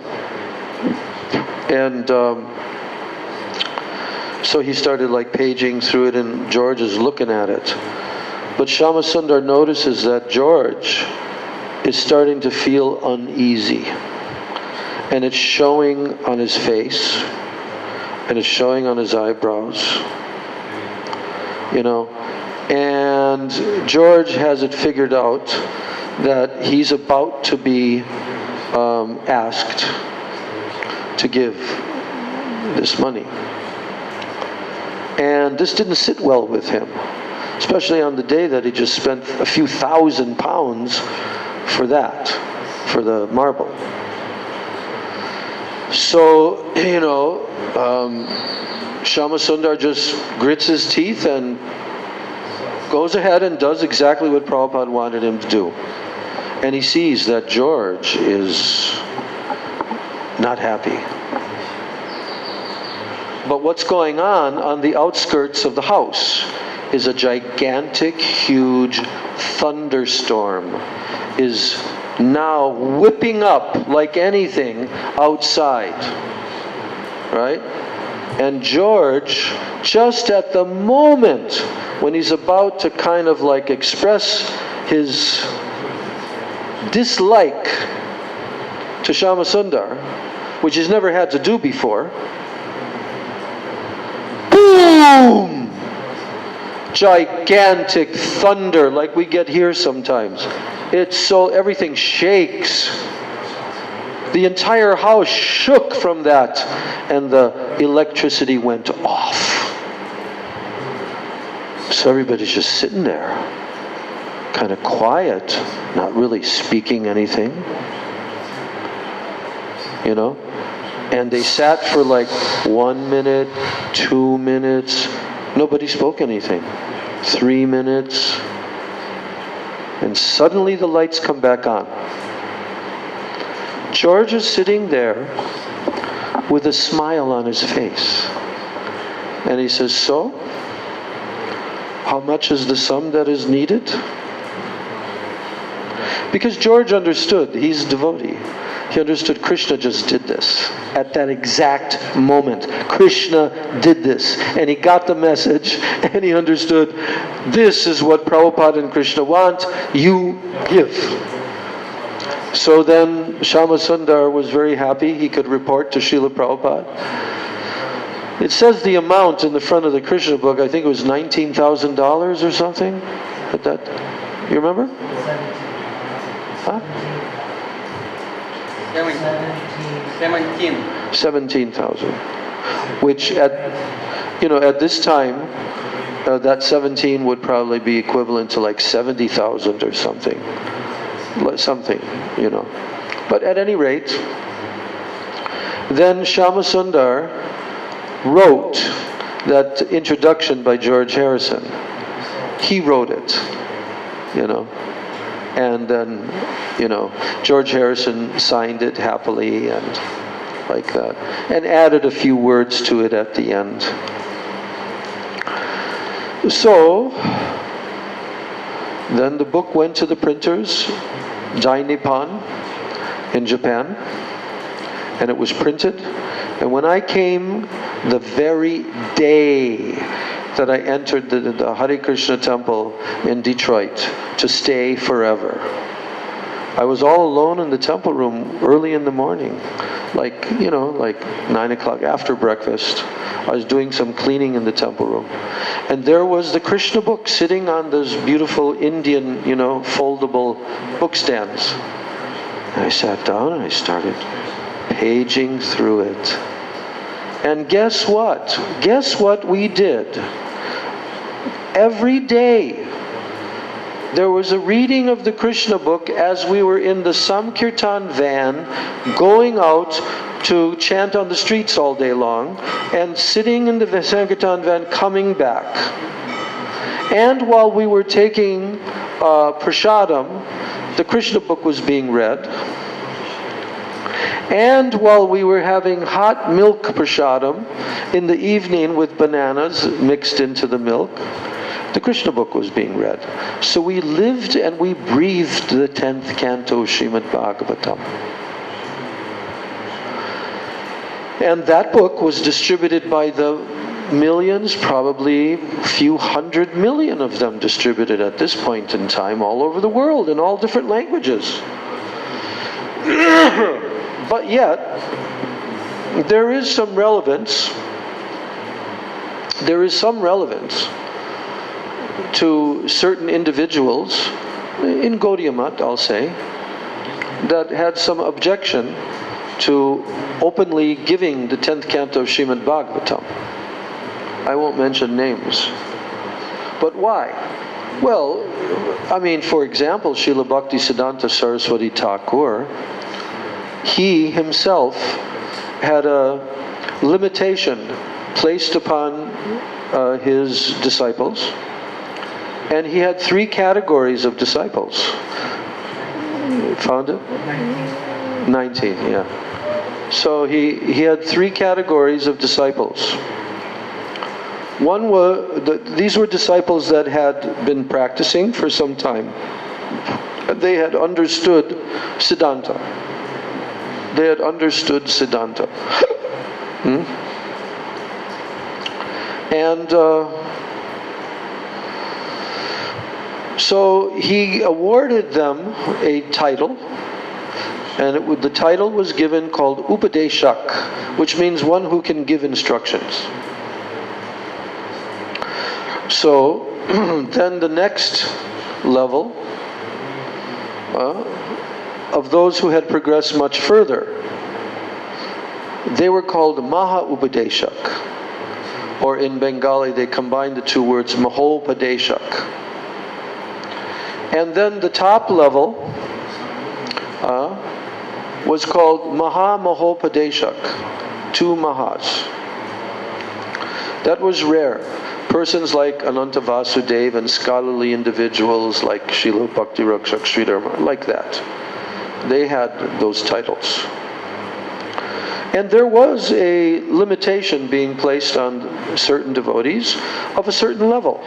And so he started like paging through it, and George is looking at it. But Shama Sundar notices that George is starting to feel uneasy. And it's showing on his face, and it's showing on his eyebrows. You know, and George has it figured out that he's about to be asked to give this money. And this didn't sit well with him, especially on the day that he just spent a few £1,000 for that, for the marble. So, you know, Shama Sundar just grits his teeth and goes ahead and does exactly what Prabhupada wanted him to do. And he sees that George is not happy. But what's going on the outskirts of the house is a gigantic, huge thunderstorm is now whipping up like anything outside. Right? And George, just at the moment when he's about to kind of like express his dislike to Shama Sundar, which he's never had to do before, boom! Gigantic thunder like we get here sometimes. It's so everything shakes. The entire house shook from that, and the electricity went off. So everybody's just sitting there, kind of quiet, not really speaking anything. You know? And they sat for like 1 minute, 2 minutes. Nobody spoke anything. 3 minutes. And suddenly the lights come back on. George is sitting there with a smile on his face. And he says, so, how much is the sum that is needed? Because George understood, he's a devotee. He understood Krishna just did this. At that exact moment, Krishna did this. And he got the message, and he understood, this is what Prabhupada and Krishna want, you give. So then Shama Sundar was very happy. He could report to Srila Prabhupada. It says the amount in the front of the Krishna book, I think it was $19,000 or something. You remember? Huh? 17,000. Which at this time, that 17 would probably be equivalent to like 70,000 or something. You know. But at any rate, then Shama Sundar wrote that introduction by George Harrison. He wrote it, you know. And then, you know, George Harrison signed it happily and like that. And added a few words to it at the end. So, then the book went to the printers, Dai Nippon, in Japan, and it was printed. And when I came the very day that I entered the Hare Krishna temple in Detroit to stay forever, I was all alone in the temple room early in the morning, like 9 o'clock after breakfast. I was doing some cleaning in the temple room. And there was the Krishna book sitting on those beautiful Indian, foldable book stands. And I sat down and I started paging through it. And guess what? Guess what we did? Every day, there was a reading of the Krishna book as we were in the Samkirtan van, going out to chant on the streets all day long, and sitting in the Sankirtan van coming back. And while we were taking prasadam, the Krishna book was being read. And while we were having hot milk prasadam in the evening with bananas mixed into the milk, the Krishna book was being read. So we lived and we breathed the 10th canto Srimad Bhagavatam. And that book was distributed by the millions, probably a few 100 million of them distributed at this point in time all over the world in all different languages. But yet, there is some relevance. There is some relevance to certain individuals, in Gaudiya Math, I'll say, that had some objection to openly giving the 10th canto of Srimad Bhagavatam. I won't mention names. But why? Well, I mean, for example, Srila Bhaktisiddhanta Saraswati Thakur, he himself had a limitation placed upon his disciples, and he had 3 categories of disciples. Found it? 19, yeah. So he had 3 categories of disciples. One was, these were disciples that had been practicing for some time. They had understood Siddhanta. They had understood Siddhanta. And so he awarded them a title, and the title was given called Upadeshak, which means one who can give instructions. So then the next level of those who had progressed much further, they were called Maha-upadeshak, or in Bengali they combined the 2 words Mahopadeshak. And then the top level was called Maha-mahopadeshak, 2 Mahas. That was rare. Persons like Ananta Vasudeva and scholarly individuals like Srila Bhakti Rakshak Sridhar, like that. They had those titles. And there was a limitation being placed on certain devotees of a certain level.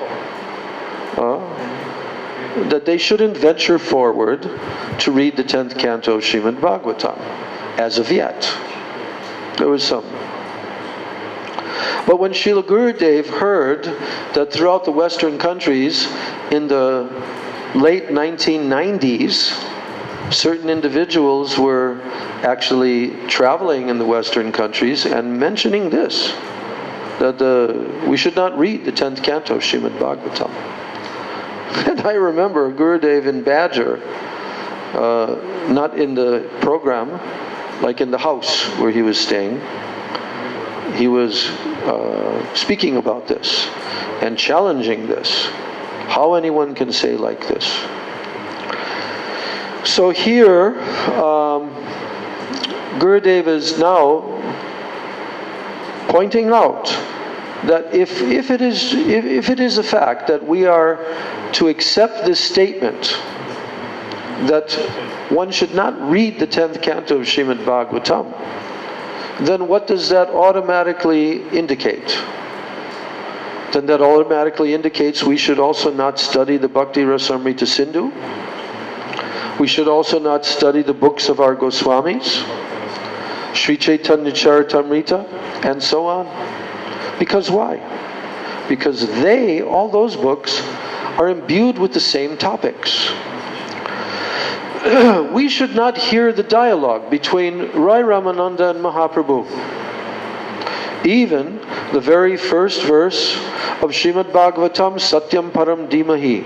That they shouldn't venture forward to read the 10th canto of Srimad Bhagavatam, as of yet. There was some. But when Srila Gurudev heard that throughout the Western countries in the late 1990s, certain individuals were actually traveling in the Western countries and mentioning this, that we should not read the 10th canto of Srimad Bhagavatam. And I remember Gurudev in Badger, not in the program, like in the house where he was staying, he was speaking about this and challenging this. How anyone can say like this. So here, Gurudev is now pointing out that if it is a fact that we are to accept this statement that one should not read the 10th canto of Srimad Bhagavatam, then what does that automatically indicate? Then that automatically indicates we should also not study the Bhakti Rasamrita Sindhu. We should also not study the books of our Goswamis, Sri Chaitanya Charitamrita, and so on. Because why? Because all those books are imbued with the same topics. We should not hear the dialogue between Rai Ramananda and Mahaprabhu. Even the very first verse of Srimad Bhagavatam, Satyam Param Dhimahi.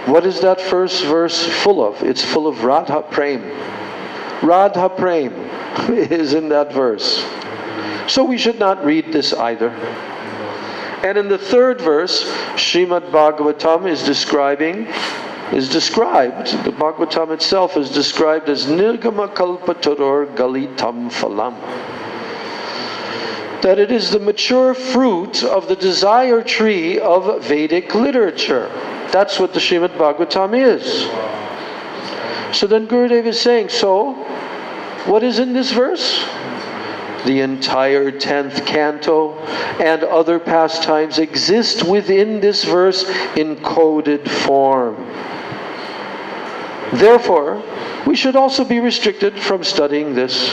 What is that first verse full of? It's full of Radha Prem. Radha Prem is in that verse. So we should not read this either. And in the third verse, Srimad Bhagavatam is described, the Bhagavatam itself is described as Nirgama Kalpataror Galitam Phalam. That it is the mature fruit of the desire tree of Vedic literature. That's what the Srimad Bhagavatam is. So then Gurudev is saying, so What is in this verse? The entire 10th canto and other pastimes exist within this verse in coded form. Therefore, we should also be restricted from studying this.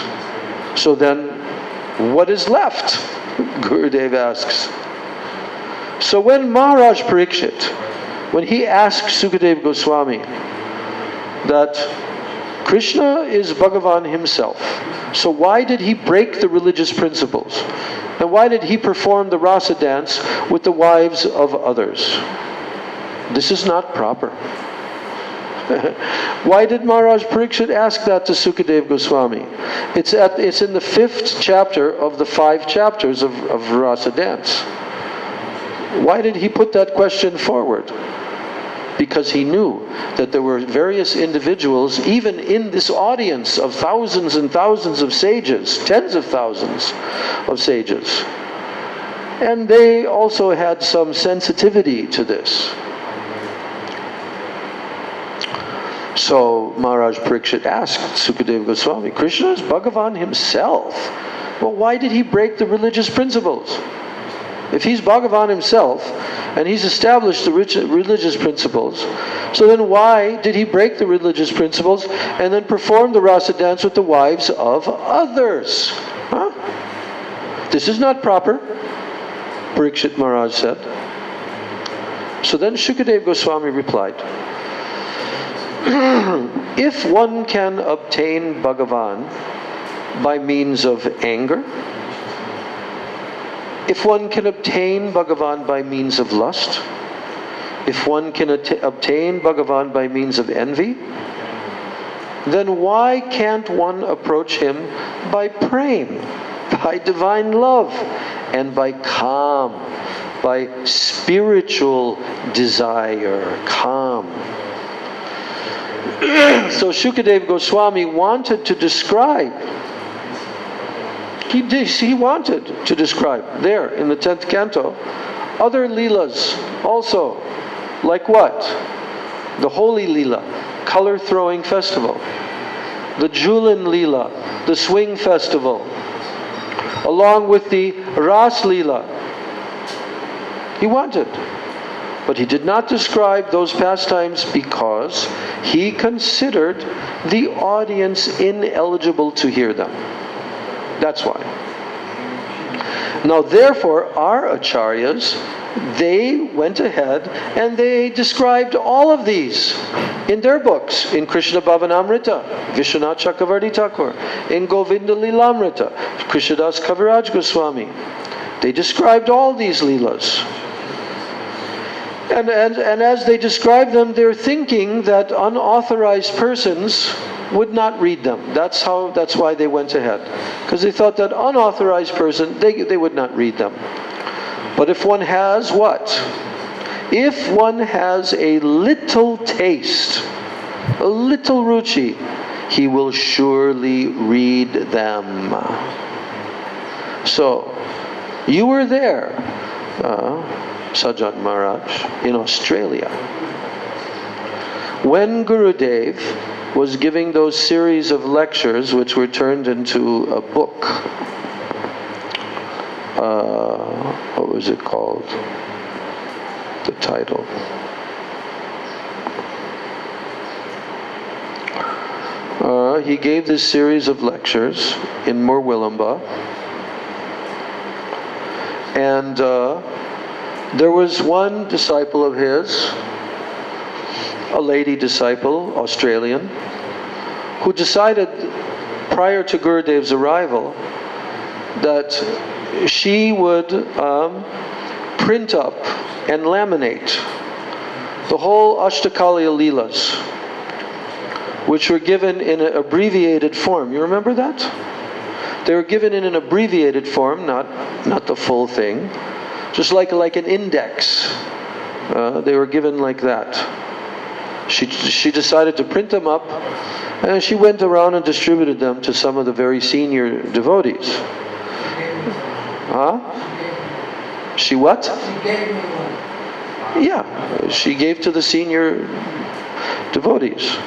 So then, what is left? Gurudev asks. So when Maharaj Parikshit, when he asked Sukadeva Goswami that Krishna is Bhagavan himself, so why did he break the religious principles? And why did he perform the rasa dance with the wives of others? This is not proper. Why did Maharaj Parikshit ask that to Sukadeva Goswami? It's in the 5th chapter of the 5 chapters of rasa dance. Why did he put that question forward? Because he knew that there were various individuals, even in this audience of thousands and thousands of sages, tens of thousands of sages. And they also had some sensitivity to this. So Maharaj Parikshit asked Sukadeva Goswami, Krishna is Bhagavan himself. Well, why did he break the religious principles? If he's Bhagavan himself, and he's established the religious principles, so then why did he break the religious principles and then perform the rasa dance with the wives of others? Huh? This is not proper, Parikshit Maharaj said. So then Shukadeva Goswami replied, if one can obtain Bhagavan by means of anger, if one can obtain Bhagavan by means of lust, if one can obtain Bhagavan by means of envy, then why can't one approach him by prema, by divine love, and by kam, by spiritual desire, kam? So Shukadeva Goswami wanted to describe, he wanted to describe there in the 10th canto other leelas also, like what? The holy leela, color throwing festival, the Julin leela, the swing festival, along with the Ras leela. He wanted, but he did not describe those pastimes because he considered the audience ineligible to hear them. That's why. Now therefore, our acharyas, they went ahead and they described all of these in their books, in Krishna Bhavanamrita, Vishwanath Chakravarti Thakur, in Govinda Lilamrita, Krishnadas Kaviraj Goswami. They described all these leelas. And as they describe them, they're thinking that unauthorized persons would not read them. That's why they went ahead. Because they thought that unauthorized person, they would not read them. But if one has what? If one has a little taste, a little ruchi, he will surely read them. So, you were there, Sajjan Maharaj, in Australia, when Gurudev was giving those series of lectures which were turned into a book. What was it called? The title. He gave this series of lectures in Murwillumbah, and there was one disciple of his, a lady disciple, Australian, who decided prior to Gurudev's arrival that she would print up and laminate the whole Ashtakaliya Leelas, which were given in an abbreviated form. You remember that? They were given in an abbreviated form, not the full thing, just like an index. They were given like that. She decided to print them up, and she went around and distributed them to some of the very senior devotees. Huh? She what? She gave me one. Yeah, she gave to the senior devotees.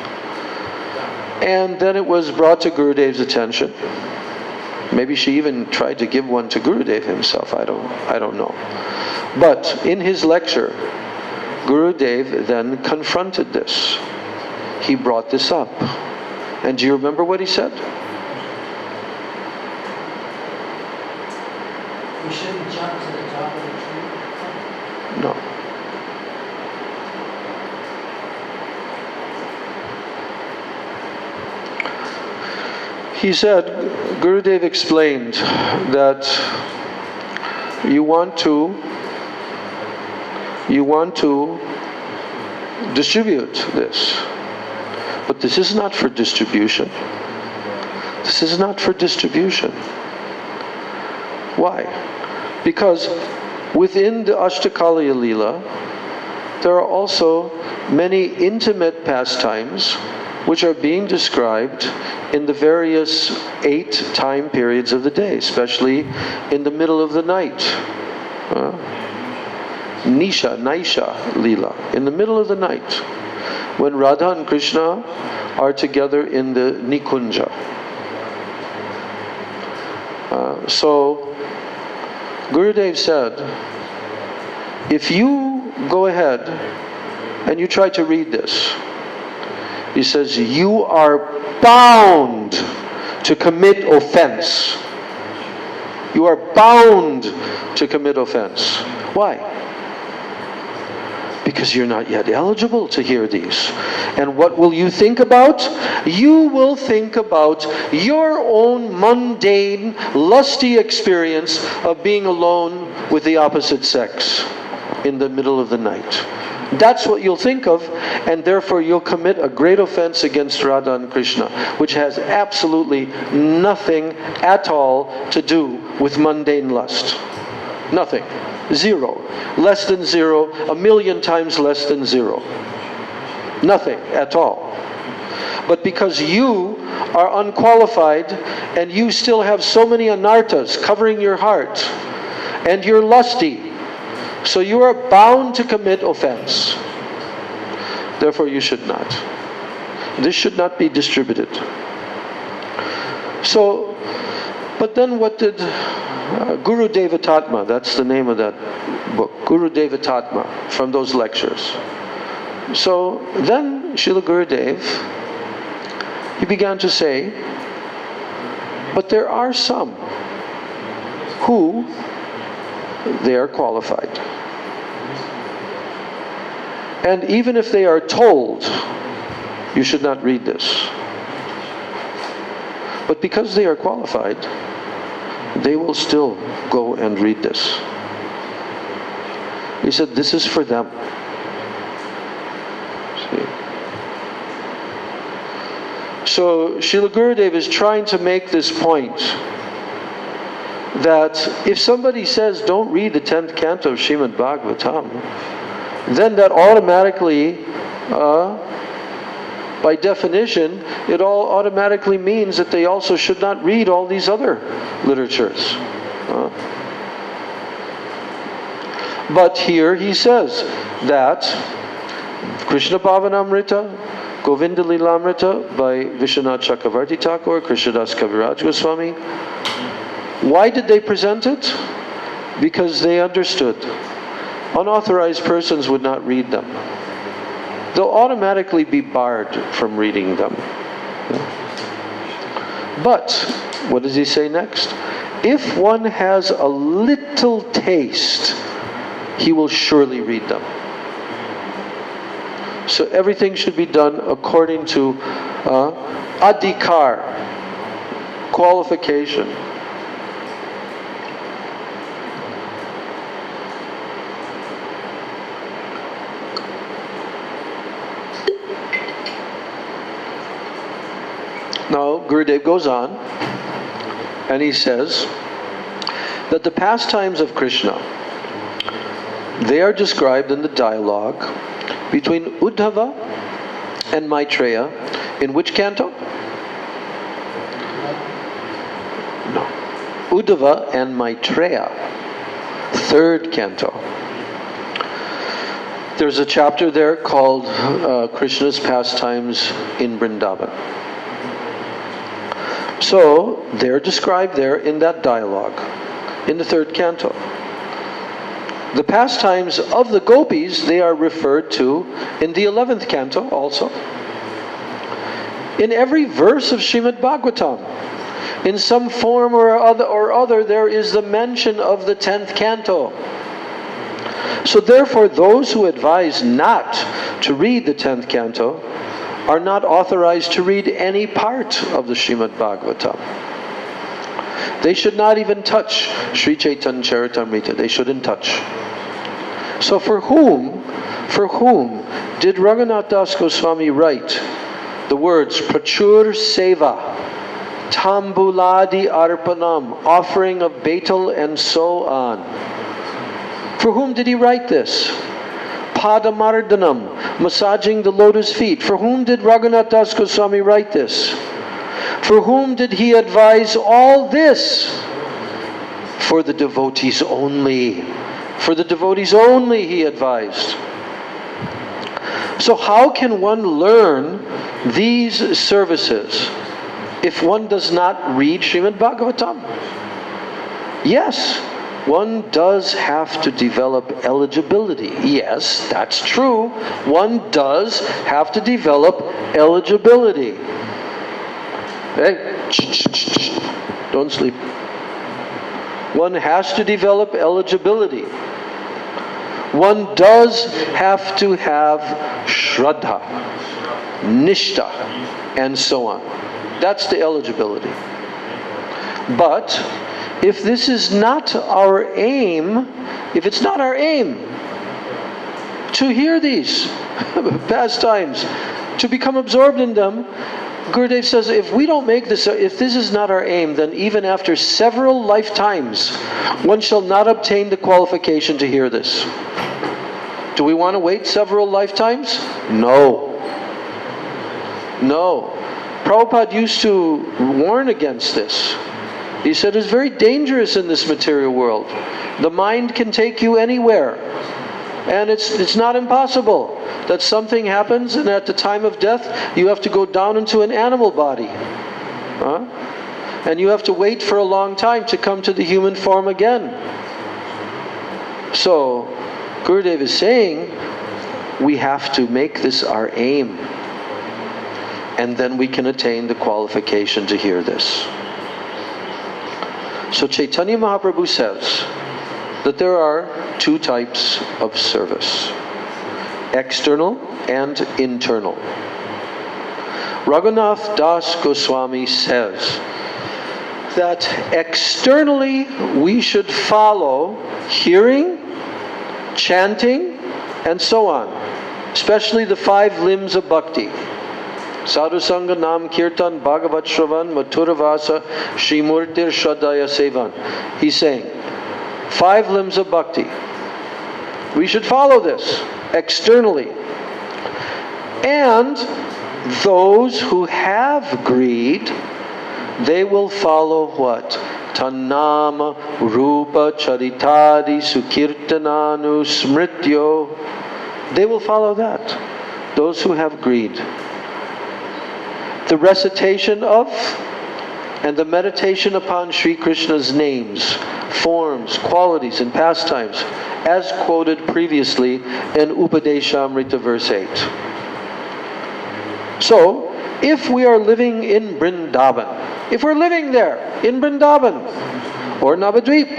And then it was brought to Gurudev's attention. Maybe she even tried to give one to Gurudev himself. I don't know. But in his lecture, Gurudev then confronted this. He brought this up. And do you remember what he said? We shouldn't jump to the top of the tree. No. He said, Gurudev explained that you want to distribute this. But this is not for distribution. This is not for distribution. Why? Because within the Ashtakaliya Leela, there are also many intimate pastimes which are being described in the various 8 time periods of the day, especially in the middle of the night. Naisha Leela, in the middle of the night, when Radha and Krishna are together in the Nikunja. So Gurudev said, if you go ahead and you try to read this, he says, you are bound to commit offense. You are bound to commit offense. Why? Because you're not yet eligible to hear these. And what will you think about? You will think about your own mundane, lusty experience of being alone with the opposite sex in the middle of the night. That's what you'll think of, and therefore you'll commit a great offense against Radha and Krishna, which has absolutely nothing at all to do with mundane lust. Nothing. Zero. Less than zero. 1,000,000 times less than zero. Nothing at all. But because you are unqualified and you still have so many anarthas covering your heart, and you're lusty, so you are bound to commit offense. Therefore you should not. This should not be distributed. So, but then what did Guru Devatatma, that's the name of that book, Guru Devatatma, from those lectures. So then Srila Gurudev, he began to say, but there are some who they are qualified. And even if they are told, you should not read this. But because they are qualified, they will still go and read this. He said, this is for them. See? So Srila Gurudev is trying to make this point that if somebody says, don't read the 10th canto of Srimad Bhagavatam, then that automatically, by definition, it all automatically means that they also should not read all these other literatures. But here he says that Krishna Bhavanamrita, Govinda Lilamrita by Vishwanath Chakravarti Thakur, Krishnadas Kaviraj Goswami. Why did they present it? Because they understood unauthorized persons would not read them. They'll automatically be barred from reading them. But, what does he say next? If one has a little taste, he will surely read them. So everything should be done according to adhikar, qualification. Now, Gurudev goes on, and he says that the pastimes of Krishna, they are described in the dialogue between Uddhava and Maitreya. In which canto? No. Uddhava and Maitreya, 3rd canto. There's a chapter there called Krishna's pastimes in Vrindavan. So they're described there in that dialogue, in the 3rd canto. The pastimes of the gopis, they are referred to in the 11th canto also. In every verse of Srimad Bhagavatam, in some form or other, there is the mention of the 10th canto. So therefore, those who advise not to read the 10th canto are not authorized to read any part of the Srimad Bhagavatam. They should not even touch Sri Chaitanya Charitamrita. They shouldn't touch. So for whom did Raghunath Das Goswami write the words Prachur Seva, Tambuladi Arpanam, offering of betel and so on? For whom did he write this? Padamardhanam, massaging the lotus feet. For whom did Raghunath Das Goswami write this? For whom did he advise all this? For the devotees only. For the devotees only he advised. So how can one learn these services if one does not read Srimad Bhagavatam? Yes, one does have to develop eligibility. Yes, that's true. One does have to develop eligibility. Hey, don't sleep. One has to develop eligibility. One does have to have Shraddha, Nishtha, and so on. That's the eligibility. But if this is not our aim, if it's not our aim to hear these pastimes, to become absorbed in them, Gurudev says, if we don't make this, if this is not our aim, then even after several lifetimes, one shall not obtain the qualification to hear this. Do we want to wait several lifetimes? No. No. Prabhupada used to warn against this. He said it's very dangerous in this material world. The mind can take you anywhere. And it's not impossible that something happens and at the time of death you have to go down into an animal body. And you have to wait for a long time to come to the human form again. So Gurudev is saying we have to make this our aim. And then we can attain the qualification to hear this. So Chaitanya Mahaprabhu says that there are 2 types of service, external and internal. Raghunath Das Goswami says that externally we should follow hearing, chanting, and so on, especially the 5 limbs of bhakti. Sadhu Sangha, Nam Kirtan, Bhagavat Shravan, Mathuravasa, Shrimurtir Shraddhaya Sevan. He's saying 5 limbs of bhakti. We should follow this externally. And those who have greed, they will follow what? Tannama, Rupa, Charitadi, Sukirtananu, Smrityo. They will follow that. Those who have greed. The recitation of and the meditation upon Sri Krishna's names, forms, qualities, and pastimes, as quoted previously in Upadeshamrita verse 8. So, if we are living in Vrindavan, if we're living there in Vrindavan or Navadvip,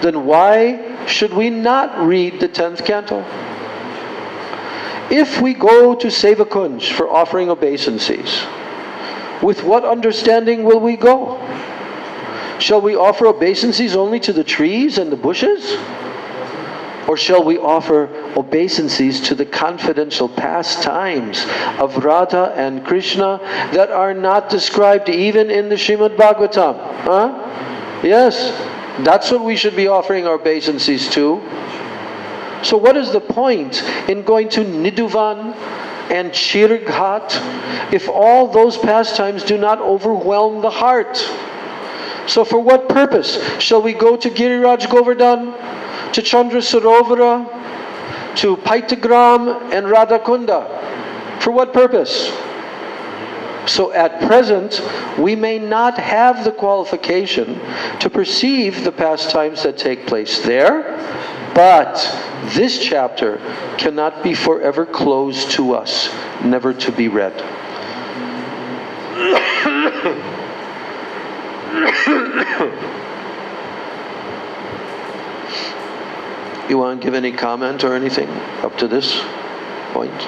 then why should we not read the 10th canto? If we go to Sevakunj for offering obeisances, with what understanding will we go? Shall we offer obeisances only to the trees and the bushes? Or shall we offer obeisances to the confidential pastimes of Radha and Krishna that are not described even in the Srimad Bhagavatam? Yes, that's what we should be offering our obeisances to. So what is the point in going to Nidhuvan and Chirghat if all those pastimes do not overwhelm the heart? So for what purpose? Shall we go to Giriraj Govardhan, to Chandra Sarovara, to Paitagram and Radhakunda? For what purpose? So at present, we may not have the qualification to perceive the pastimes that take place there, but this chapter cannot be forever closed to us, never to be read. You want to give any comment or anything up to this point?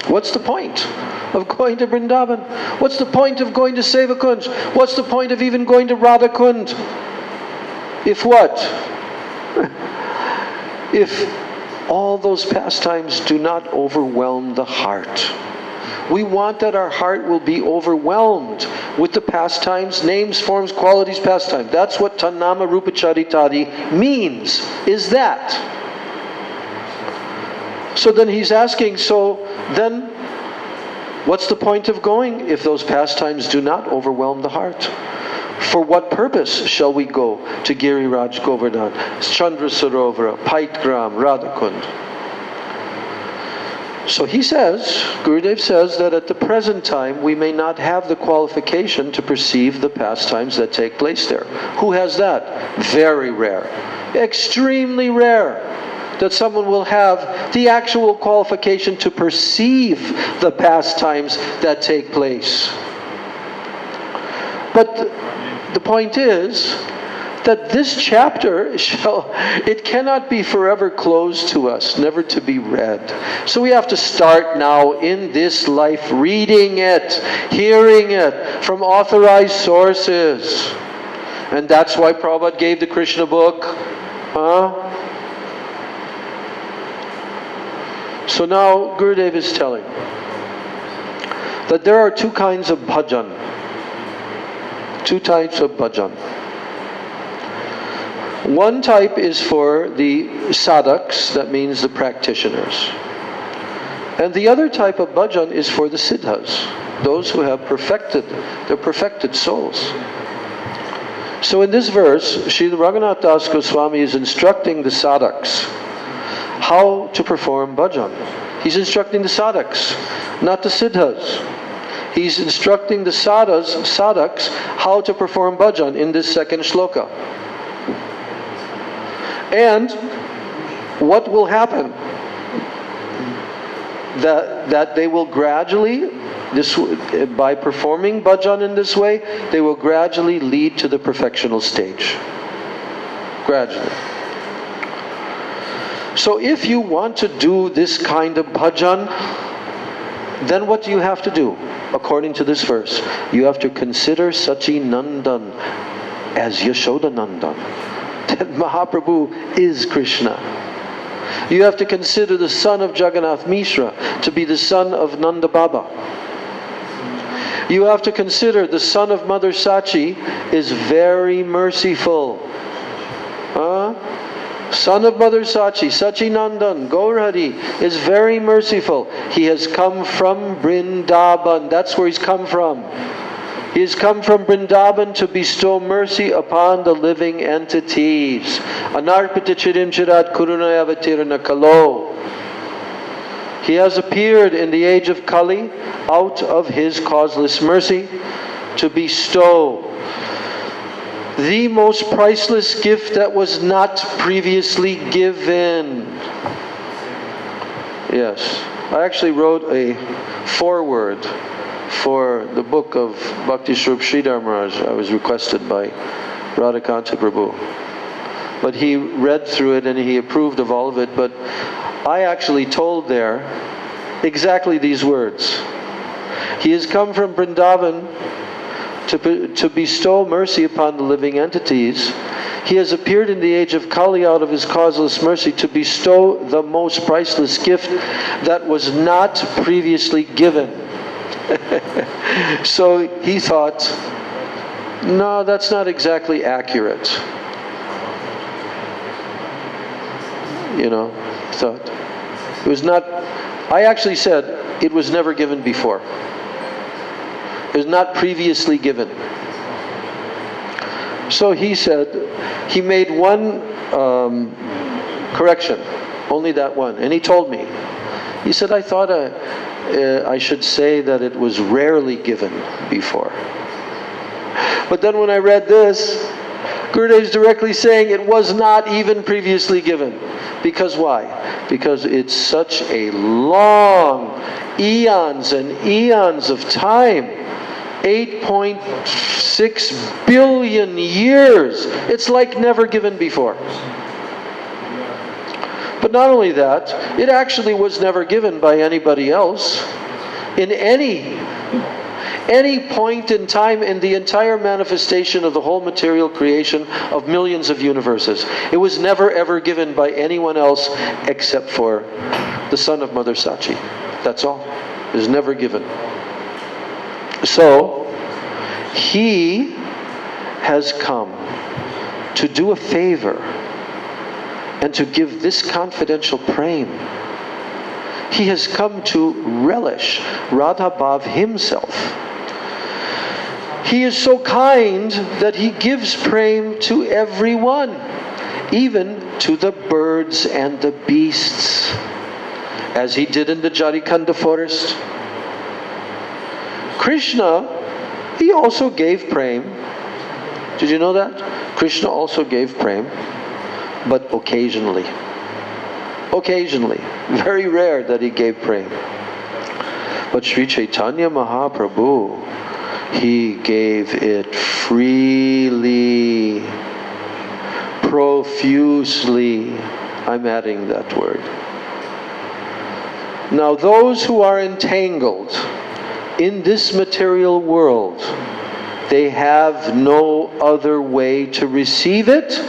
What's the point of going to Vrindavan? What's the point of going to Sevakund? What's the point of even going to Radhakund? If what? If all those pastimes do not overwhelm the heart. We want that our heart will be overwhelmed with the pastimes, names, forms, qualities, pastime. That's what Tannama Rupa Charitadi means, is that. So then he's asking, so then what's the point of going if those pastimes do not overwhelm the heart? For what purpose shall we go to Giriraj Govardhan, Chandra Sarovara, Paitgram, Radhakund? So he says, Gurudev says that at the present time we may not have the qualification to perceive the pastimes that take place there. Who has that? Very rare. Extremely rare that someone will have the actual qualification to perceive the pastimes that take place. But the point is that this chapter it cannot be forever closed to us, never to be read. So we have to start now in this life reading it, hearing it from authorized sources. And that's why Prabhupada gave the Krishna book. So now Gurudev is telling that there are two kinds of bhajan. Two types of bhajan. One type is for the sadhaks, that means the practitioners. And the other type of bhajan is for the siddhas, those who have perfected, they're perfected souls. So in this verse, Srila Raghunath Das Goswami is instructing the sadhaks how to perform bhajan. He's instructing the sadhaks, not the siddhas. He's instructing the sadhaks how to perform bhajan in this second shloka. And what will happen? That they will gradually, by performing bhajan in this way, they will gradually lead to the perfectional stage. Gradually. So if you want to do this kind of bhajan, then what do you have to do? According to this verse, you have to consider Sachi Nandan as Yashoda Nandan. That Mahaprabhu is Krishna. You have to consider the son of Jagannath Mishra to be the son of Nanda Baba. You have to consider the son of Mother Sachi is very merciful. Son of Mother Sachi, Sachinandan, Gaurhari, is very merciful. He has come from Vrindavan. That's where he's come from. He has come from Vrindavan to bestow mercy upon the living entities. Anarpita chirim chirat kurunayavatirana kalo. He has appeared in the age of Kali out of his causeless mercy to bestow the most priceless gift that was not previously given. Yes, I actually wrote a foreword for the book of Bhakti Swarup Sridhar Maharaj. I was requested by Radhakanta Prabhu. But he read through it and he approved of all of it. But I actually told there exactly these words. He has come from Vrindavan to bestow mercy upon the living entities. He has appeared in the age of Kali out of his causeless mercy to bestow the most priceless gift that was not previously given. So he thought, no, that's not exactly accurate. Thought. It was not, I actually said it was never given before. It was not previously given. So he said, he made one correction. Only that one. And he told me. He said, I thought I should say that it was rarely given before. But then when I read this, Gurudev is directly saying it was not even previously given. Because why? Because it's such a long, eons and eons of time. 8.6 billion years. It's like never given before. But not only that, it actually was never given by anybody else in any point in time in the entire manifestation of the whole material creation of millions of universes. It was never ever given by anyone else except for the son of Mother Sachi. That's all. It was never given. So, he has come to do a favor and to give this confidential prem. He has come to relish Radha Bhav himself. He is so kind that he gives prem to everyone, even to the birds and the beasts, as he did in the Jarikanda forest. Krishna, he also gave prem. Did you know that? Krishna also gave prem, but occasionally. Occasionally. Very rare that he gave prem. But Sri Chaitanya Mahaprabhu, he gave it freely, profusely. I'm adding that word. Now those who are entangled in this material world, they have no other way to receive it.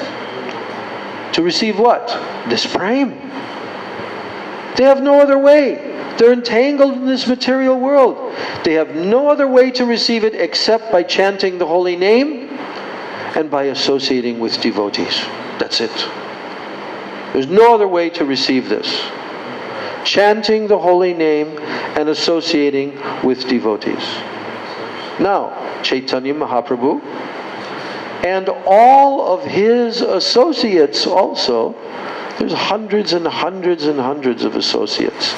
To receive what? This prem. They have no other way. They're entangled in this material world. They have no other way to receive it except by chanting the holy name and by associating with devotees. That's it. There's no other way to receive this. Chanting the holy name and associating with devotees. Now, Chaitanya Mahaprabhu and all of his associates also, there's hundreds and hundreds and hundreds of associates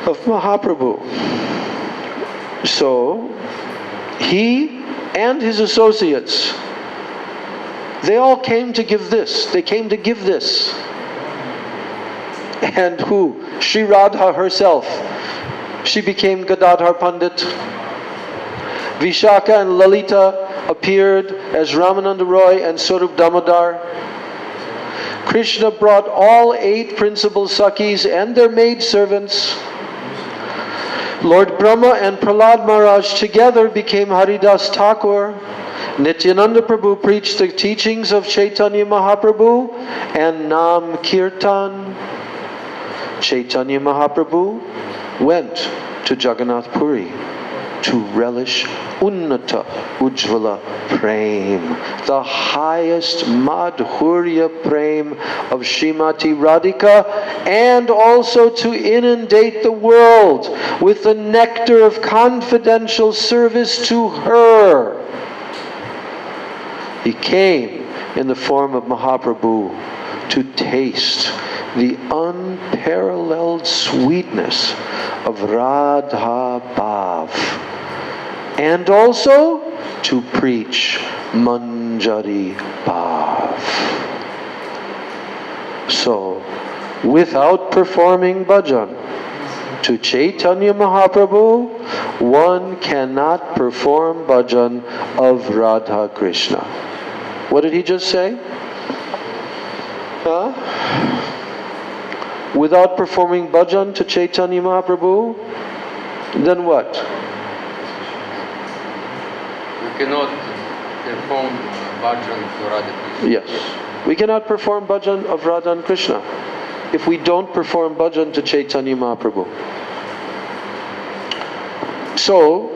of Mahaprabhu. So, he and his associates, they all came to give this. They came to give this. And who? Sri Radha herself. She became Gadadhar Pandit. Vishaka and Lalita appeared as Ramananda Roy and Swarup Damodar. Krishna brought all 8 principal Sakhis and their maidservants. Lord Brahma and Prahlad Maharaj together became Haridas Thakur. Nityananda Prabhu preached the teachings of Chaitanya Mahaprabhu and Nam Kirtan. Chaitanya Mahaprabhu went to Jagannath Puri to relish Unnata Ujjvala Prem, the highest Madhurya Prem of Srimati Radhika, and also to inundate the world with the nectar of confidential service to her. He came in the form of Mahaprabhu to taste the unparalleled sweetness of Radha Bhav, and also to preach Manjari Bhav. So, without performing bhajan to Chaitanya Mahaprabhu, one cannot perform bhajan of Radha Krishna. What did he just say? Huh? Without performing bhajan to Chaitanya Mahaprabhu, then what? We cannot perform bhajan to Radha Krishna. Yes. We cannot perform bhajan of Radha and Krishna if we don't perform bhajan to Chaitanya Mahaprabhu. So,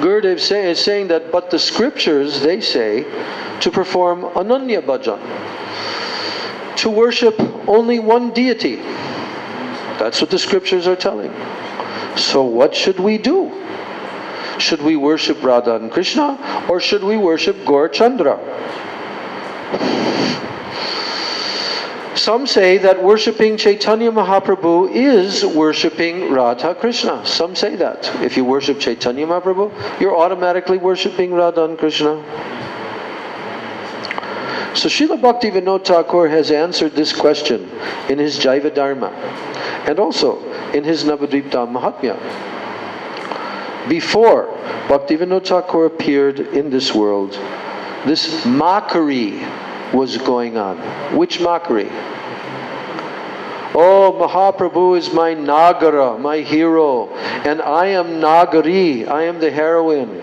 Gurudev is saying that, but the scriptures, they say, to perform Ananya bhajan, to worship only one deity. That's what the scriptures are telling. So what should we do? Should we worship Radha and Krishna, or should we worship Gaur Chandra? some say that worshipping Chaitanya Mahaprabhu is worshipping Radha Krishna. Some say that. If you worship Chaitanya Mahaprabhu, you're automatically worshipping Radha and Krishna. So Srila Bhaktivinoda Thakur has answered this question in his Jaiva Dharma and also in his Navadvip Mahatmya. Before Bhaktivinoda Thakur appeared in this world, this mockery was going on. Which mockery? Oh, Mahaprabhu is my Nagara, my hero, and I am Nagari, I am the heroine.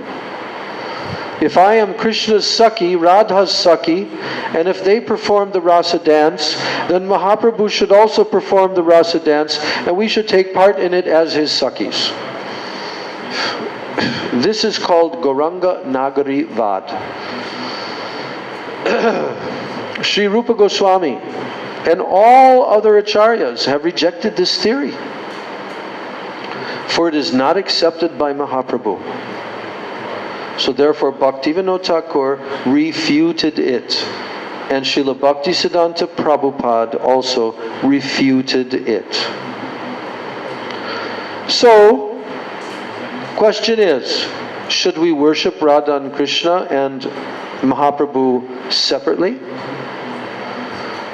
If I am Krishna's Sakhi, Radha's Sakhi, and if they perform the rasa dance, then Mahaprabhu should also perform the rasa dance, and we should take part in it as his Sakhis. This is called Gauranga Nagari Vad. Sri Rupa Goswami and all other acharyas have rejected this theory, for it is not accepted by Mahaprabhu. So therefore Bhaktivinoda Thakur refuted it, and Srila Bhaktisiddhanta Prabhupada also refuted it. So, question is, should we worship Radha and Krishna and Mahaprabhu separately?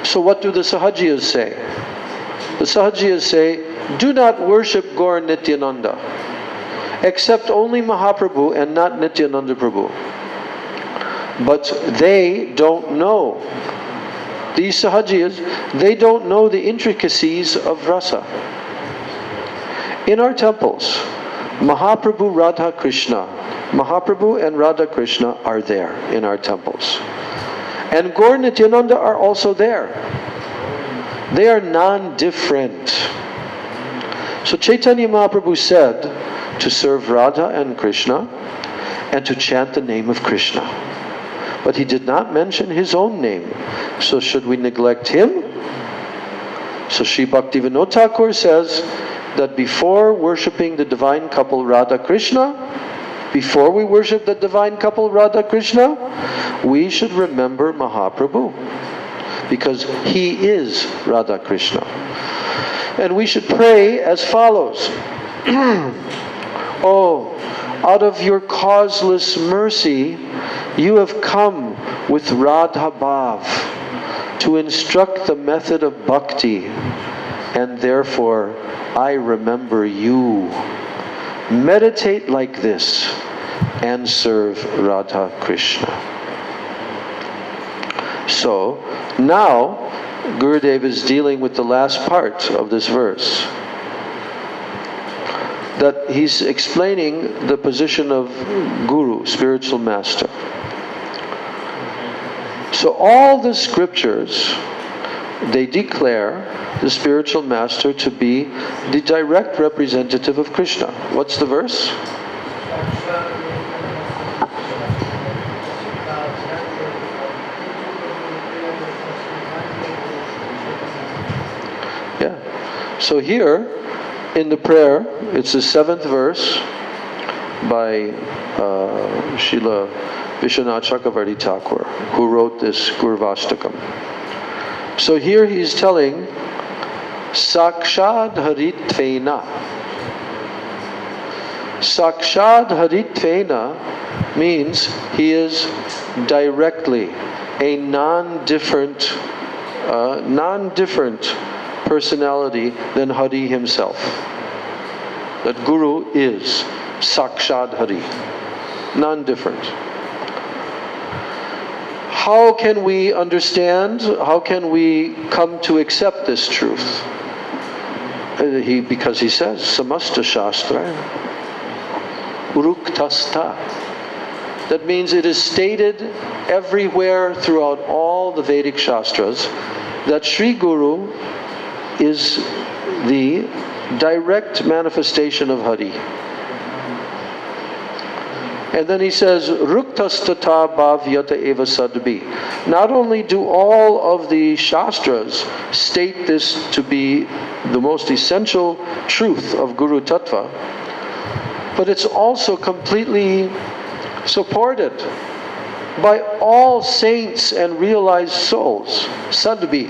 So what do the Sahajiyas say? The Sahajiyas say, do not worship Gaur Nityananda, except only Mahaprabhu and not Nityananda Prabhu. But they don't know. These Sahajiyas, they don't know the intricacies of rasa. In our temples, Mahaprabhu, Radha Krishna, Mahaprabhu and Radha Krishna are there in our temples. And Gaur Nityananda are also there. They are non-different. So Chaitanya Mahaprabhu said to serve Radha and Krishna and to chant the name of Krishna. But he did not mention his own name. So should we neglect him? So Sri Bhaktivinoda Thakur says that before worshipping the divine couple Radha Krishna, before we worship the divine couple Radha Krishna, we should remember Mahaprabhu, because he is Radha Krishna. And we should pray as follows. Oh, out of your causeless mercy, you have come with Radha Bhav to instruct the method of bhakti, and therefore I remember you. Meditate like this and serve Radha Krishna. So, now Gurudev is dealing with the last part of this verse. That he's explaining the position of Guru, spiritual master. So all the scriptures, they declare the spiritual master to be the direct representative of Krishna. What's the verse? Yeah. So here in the prayer, it's the 7th verse by Srila Vishwanath Chakravarti Thakur, who wrote this Gurvastakam. So here he's telling Sakshad Haritvena. Sakshad Haritvena means he is directly a non-different personality than Hari himself. That Guru is Sakshad Hari, non-different. How can we understand, how can we come to accept this truth? Because he says, Samasta Shastra Uruktasta. That means it is stated everywhere throughout all the Vedic Shastras that Sri Guru is the direct manifestation of Hari. And then he says, Ruktastata bhavyata eva sadbi. Not only do all of the Shastras state this to be the most essential truth of Guru Tattva, but it's also completely supported by all saints and realized souls. Sadbi.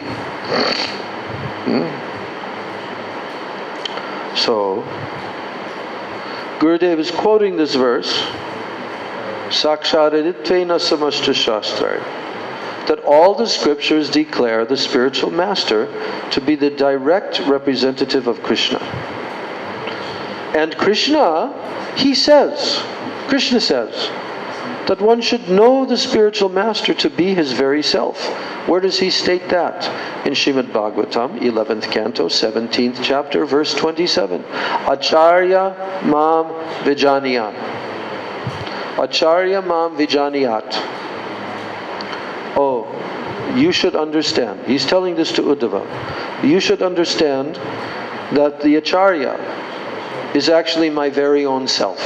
So, Gurudev is quoting this verse, Saksharitvena samashta shastra, that all the scriptures declare the spiritual master to be the direct representative of Krishna. And Krishna says that one should know the spiritual master to be his very self. Where does he state that? In Srimad Bhagavatam, 11th canto, 17th chapter, verse 27. Acharya mam vijaniyat. Acharya mam vijaniyat. Oh, you should understand. He's telling this to Uddhava. You should understand that the Acharya is actually my very own self.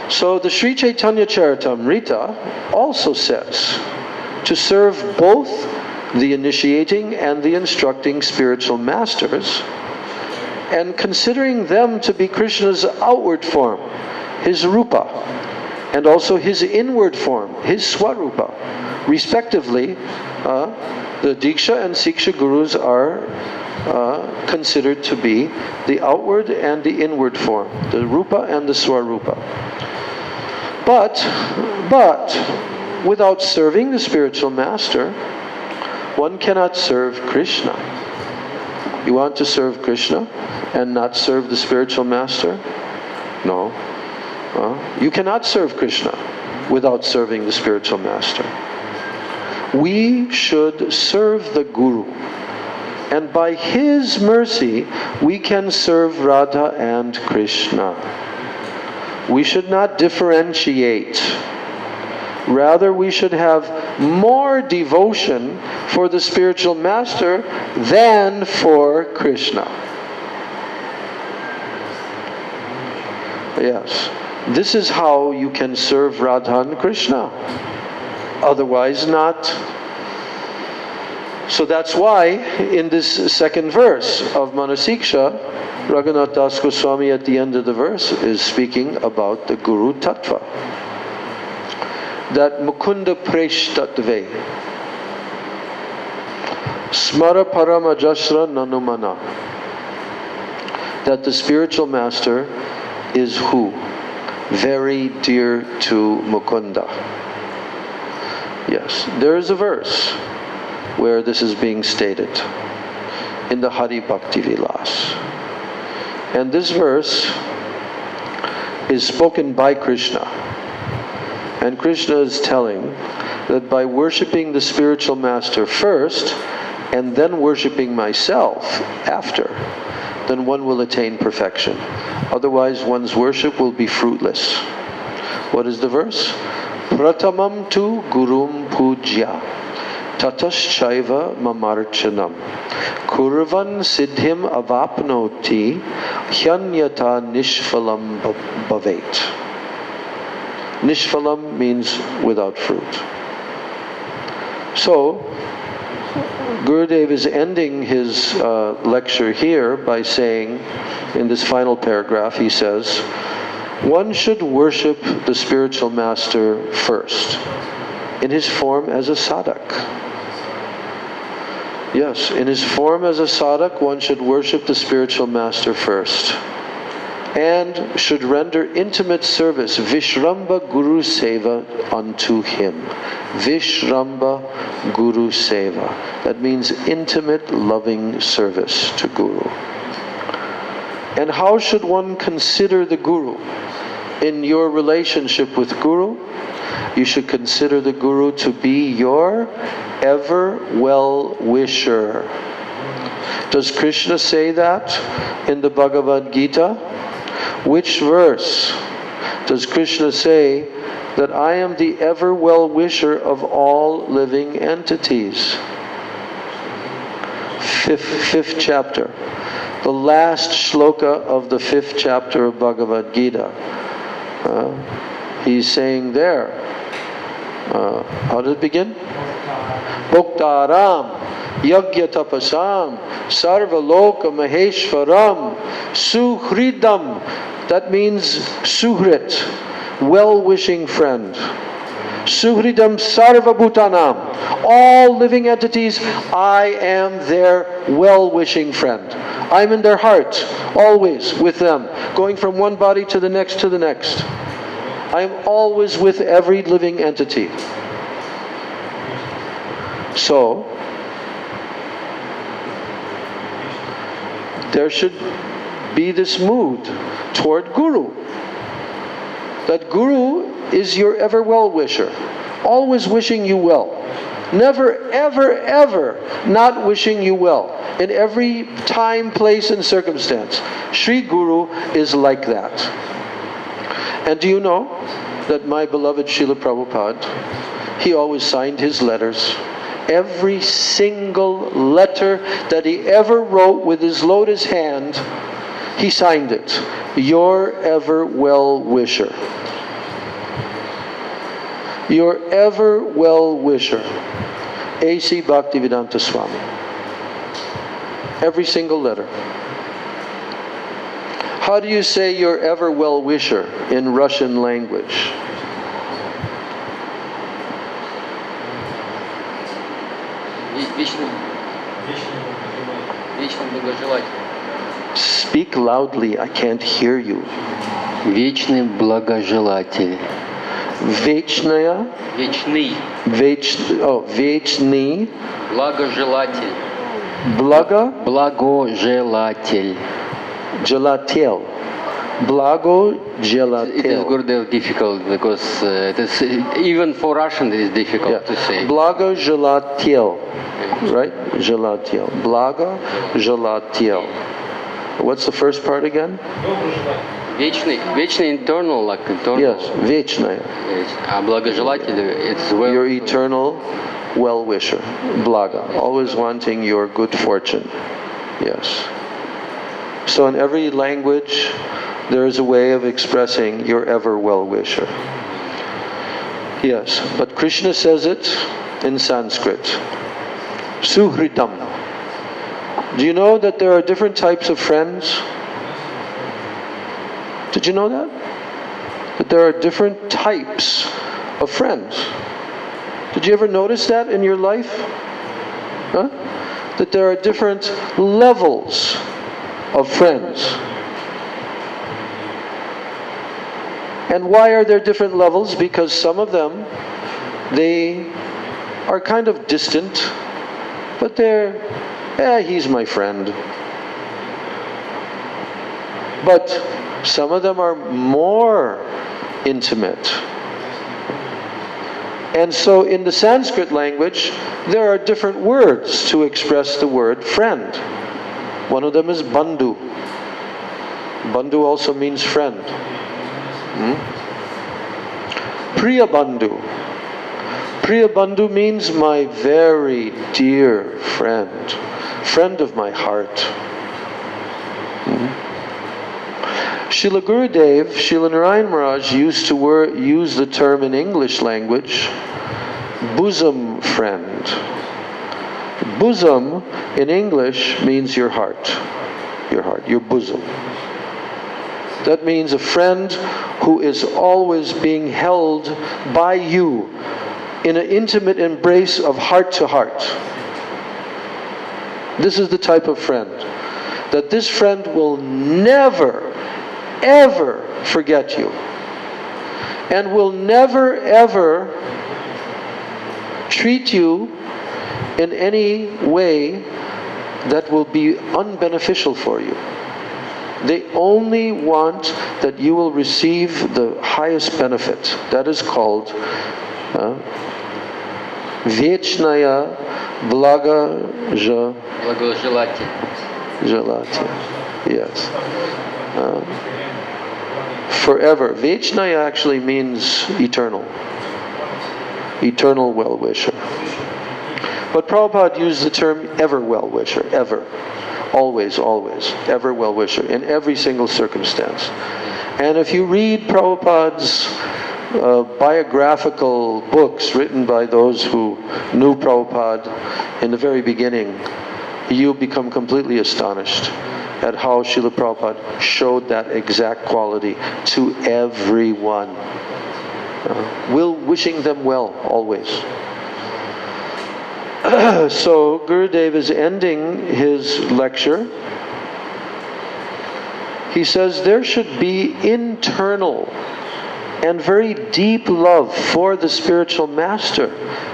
So the Sri Chaitanya Charitamrita also says to serve both the initiating and the instructing spiritual masters, and considering them to be Krishna's outward form, his rupa, and also his inward form, his swarupa. Respectively, the Diksha and Siksha Gurus are considered to be the outward and the inward form, the rupa and the swarupa. But without serving the spiritual master, one cannot serve Krishna. You want to serve Krishna and not serve the spiritual master? No. You cannot serve Krishna without serving the spiritual master. We should serve the Guru, and by his mercy we can serve Radha and Krishna. We should not differentiate. Rather, we should have more devotion for the spiritual master than for Krishna. Yes. This is how you can serve Radha and Krishna. Otherwise not. So that's why in this second verse of Manah-siksa, Raghunath Das Goswami at the end of the verse is speaking about the Guru Tattva. That Mukunda Presh Tattve Smara Parama Jasra Nanumana. That the spiritual master is who? Very dear to Mukunda. Yes, there is a verse where this is being stated in the Hari Bhakti Vilas. And this verse is spoken by Krishna. And Krishna is telling that by worshipping the spiritual master first, and then worshipping myself after, then one will attain perfection. Otherwise, one's worship will be fruitless. What is the verse? Pratamam tu gurum pujya tataschaiva mamarchanam kurvan siddhim avapnoti hyanyata nishphalam bhavet. Nishphalam means without fruit. So, Gurudev is ending his lecture here by saying, in this final paragraph, he says, one should worship the spiritual master first, in his form as a sadhak. Yes, in his form as a sadhak, one should worship the spiritual master first, and should render intimate service, Vishramba Guru Seva, unto him. Vishramba Guru Seva. That means intimate, loving service to Guru. And how should one consider the Guru? In your relationship with Guru, you should consider the Guru to be your ever well-wisher. Does Krishna say that in the Bhagavad Gita? Which verse does Krishna say that I am the ever well-wisher of all living entities? Fifth chapter. The last shloka of the 5th chapter of Bhagavad Gita. He's saying there, how did it begin? Bhoktaram Yagya Tapasam Sarva Loka Maheshwaram Suhridam. That means Suhrit, well-wishing friend. Suhridam sarva bhutanam. All living entities, I am their well-wishing friend. I'm in their heart, always with them, going from one body to the next to the next. I'm always with every living entity. So, there should be this mood toward Guru. That Guru is your ever well-wisher, always wishing you well. Never, ever, ever not wishing you well. In every time, place, and circumstance. Sri Guru is like that. And do you know that my beloved Srila Prabhupada, he always signed his letters. Every single letter that he ever wrote with his lotus hand, he signed it. Your ever well-wisher. Your ever well-wisher. A.C. Bhaktivedanta Swami. Every single letter. How do you say your ever well-wisher in Russian language? Speak loudly, I can't hear you. Вечный благожелатель. Вечная. Вечный. Вечный. Благожелатель. Благожелатель. Gelatel. Blago gelatel. It is good difficult because even for Russian it is difficult to say. Blago gelatel. Right? Gelatel. Blago gelatel. What's the first part again? Вечный internal, like internal. Yes, вечная. А благожелатель, it's well. Your eternal well-wisher. Blaga. Always wanting your good fortune. Yes. So in every language, there is a way of expressing your ever well-wisher. Yes, but Krishna says it in Sanskrit. Suhritam. Do you know that there are different types of friends? Did you know that? That there are different types of friends. Did you ever notice that in your life? Huh? That there are different levels of friends. And why are there different levels? Because some of them, they are kind of distant, but they're, he's my friend. But some of them are more intimate. And so in the Sanskrit language, there are different words to express the word friend. One of them is bandhu. Bandhu also means friend. Priya bandhu. Priya bandhu means my very dear friend. Friend of my heart. Srila Gurudev, Srila Narayan Maharaj used to use the term in English language, bosom friend. Bosom in English means your heart, your bosom. That means a friend who is always being held by you in an intimate embrace of heart to heart. This is the type of friend. That this friend will never, ever forget you. And will never, ever treat you in any way that will be unbeneficial for you. They only want that you will receive the highest benefit. That is called Vechnaya Благожелатель. Yes. Forever. Vechnaya actually means eternal. Eternal well-wisher. But Prabhupada used the term ever well-wisher. Ever. Always, always. Ever well-wisher. In every single circumstance. And if you read Prabhupada's biographical books written by those who knew Prabhupada in the very beginning, you become completely astonished. at how Srila Prabhupada showed that exact quality to everyone. Wishing them well, always. So Gurudev is ending his lecture. He says there should be internal and very deep love for the spiritual master.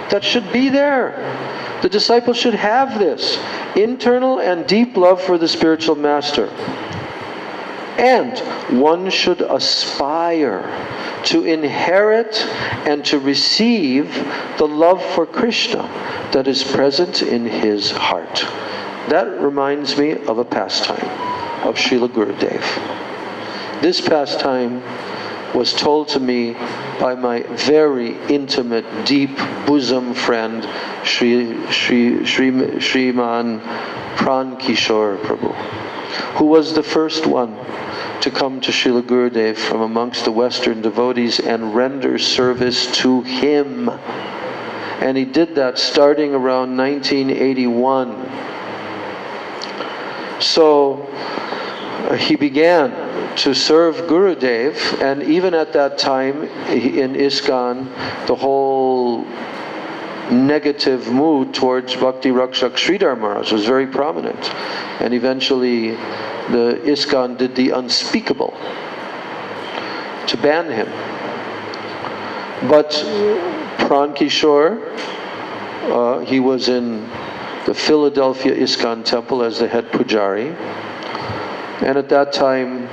That should be there. The disciple should have this internal and deep love for the spiritual master. And one should aspire to inherit and to receive the love for Krishna that is present in his heart. That reminds me of a pastime of Srila Gurudev. This pastime was told to me by my very intimate, deep bosom friend, Shriman Pran Kishore Prabhu, who was the first one to come to Srila Gurudev from amongst the Western devotees and render service to him. And he did that starting around 1981. So he began to serve Gurudev, and even at that time in ISKCON, the whole negative mood towards Bhakti Rakshak Sridhar Maharaj was very prominent. And eventually the ISKCON did the unspeakable to ban him. But Pran Kishore, he was in the Philadelphia ISKCON temple as the head pujari. And at that time,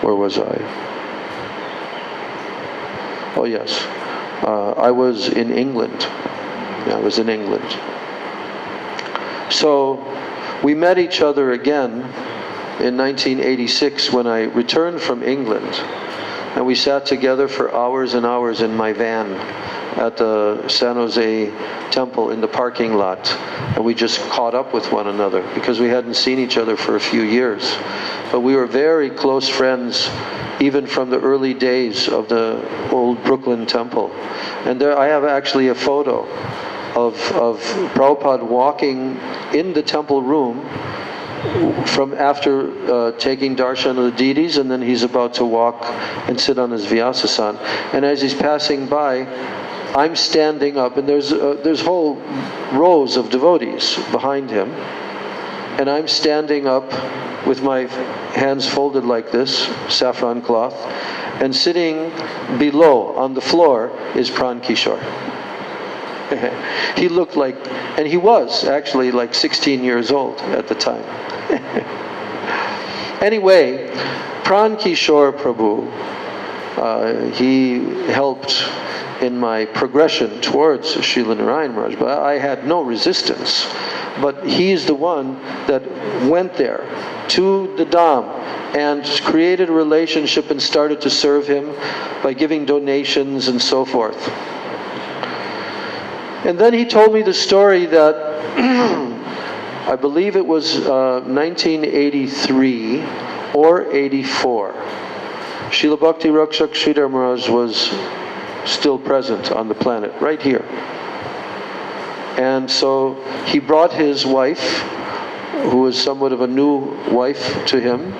where was I? Oh yes, I was in England. Yeah, I was in England. So we met each other again in 1986 when I returned from England. And we sat together for hours and hours in my van at the San Jose temple in the parking lot. And we just caught up with one another because we hadn't seen each other for a few years. But we were very close friends even from the early days of the old Brooklyn temple. And there I have actually a photo of Prabhupada walking in the temple room from after taking darshan of the deities, and then he's about to walk and sit on his Vyasasana. And as he's passing by, I'm standing up, and there's whole rows of devotees behind him, and I'm standing up with my hands folded like this, saffron cloth, and sitting below on the floor is Pran Kishore. He looked like, and he was actually like 16 years old at the time. Anyway, Pran Kishore Prabhu, he helped in my progression towards Srila Narayan Maharaj, but I had no resistance. But he's the one that went there to the Dham and created a relationship and started to serve him by giving donations and so forth. And then he told me the story that I believe it was 1983 or 84. Srila Bhakti Rakshak Sridhar Maharaj was still present on the planet, right here. And so he brought his wife, who was somewhat of a new wife to him,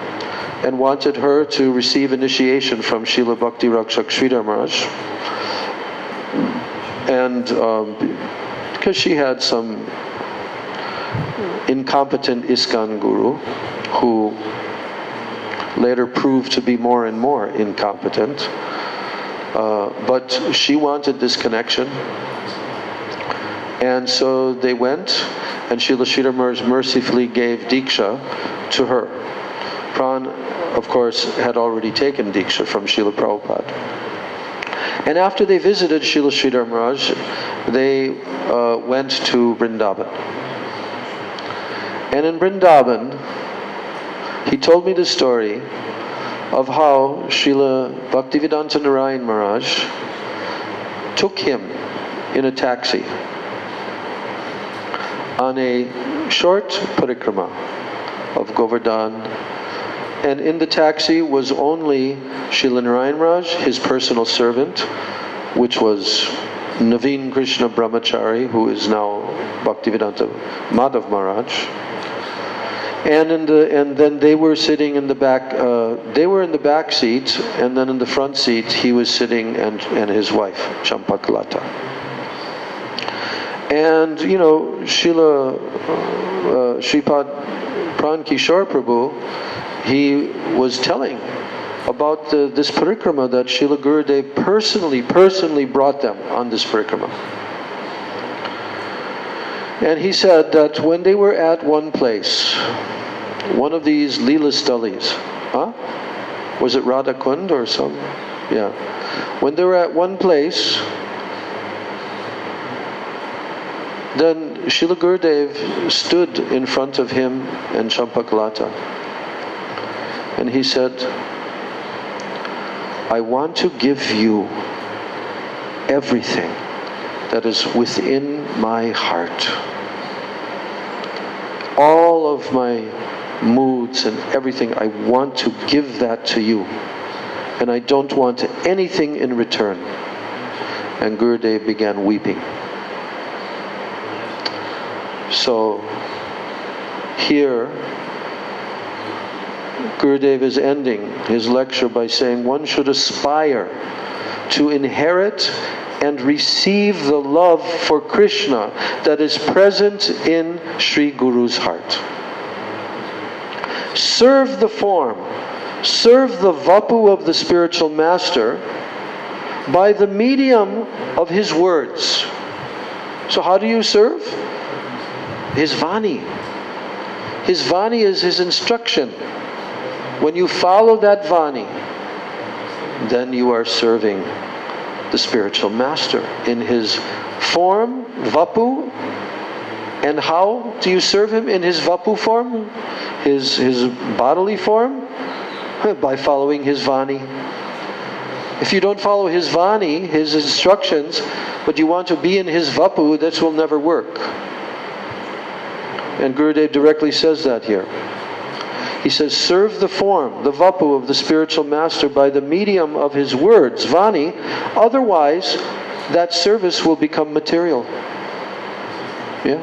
and wanted her to receive initiation from Srila Bhakti Rakshak Sridhar Maharaj. And because she had some incompetent ISKCON guru who later proved to be more and more incompetent, but she wanted this connection. And so they went, and Srila Sridhar Maharaj mercifully gave Diksha to her. Pran, of course, had already taken Diksha from Srila Prabhupada. And after they visited Srila Sridhar Maharaj, they went to Vrindavan. And in Vrindavan, he told me the story of how Srila Bhaktivedanta Narayan Maharaj took him in a taxi on a short parikrama of Govardhan. And in the taxi was only Srila Narayan Maharaj, his personal servant, which was Naveen Krishna Brahmachari, who is now Bhaktivedanta Madhav Maharaj. And then they were sitting in the back. They were in the back seat, and then in the front seat he was sitting, and his wife Champakalata. And you know, Shripad Pran Kishore Prabhu, he was telling about this parikrama that Srila Gurudev personally brought them on this parikrama. And he said that when they were at one place, one of these Leela Stalis, was it Radha Kund or some? Yeah. When they were at one place, then Srila Gurudev stood in front of him and Champakalata. And he said, I want to give you everything that is within my heart. All of my moods and everything, I want to give that to you. And I don't want anything in return. And Gurudev began weeping. So, here, Gurudev is ending his lecture by saying one should aspire to inherit and receive the love for Krishna that is present in Sri Guru's heart. Serve the form, serve the vapu of the spiritual master by the medium of his words. So how do you serve? His Vani. His Vani is his instruction. When you follow that Vani, then you are serving the spiritual master in his form, Vapu. And how do you serve him in his Vapu form? His bodily form? By following his Vani. If you don't follow his Vani, his instructions, but you want to be in his Vapu, this will never work. And Gurudev directly says that here. He says, serve the form, the Vapu of the spiritual master by the medium of his words, Vani, otherwise that service will become material. Yeah?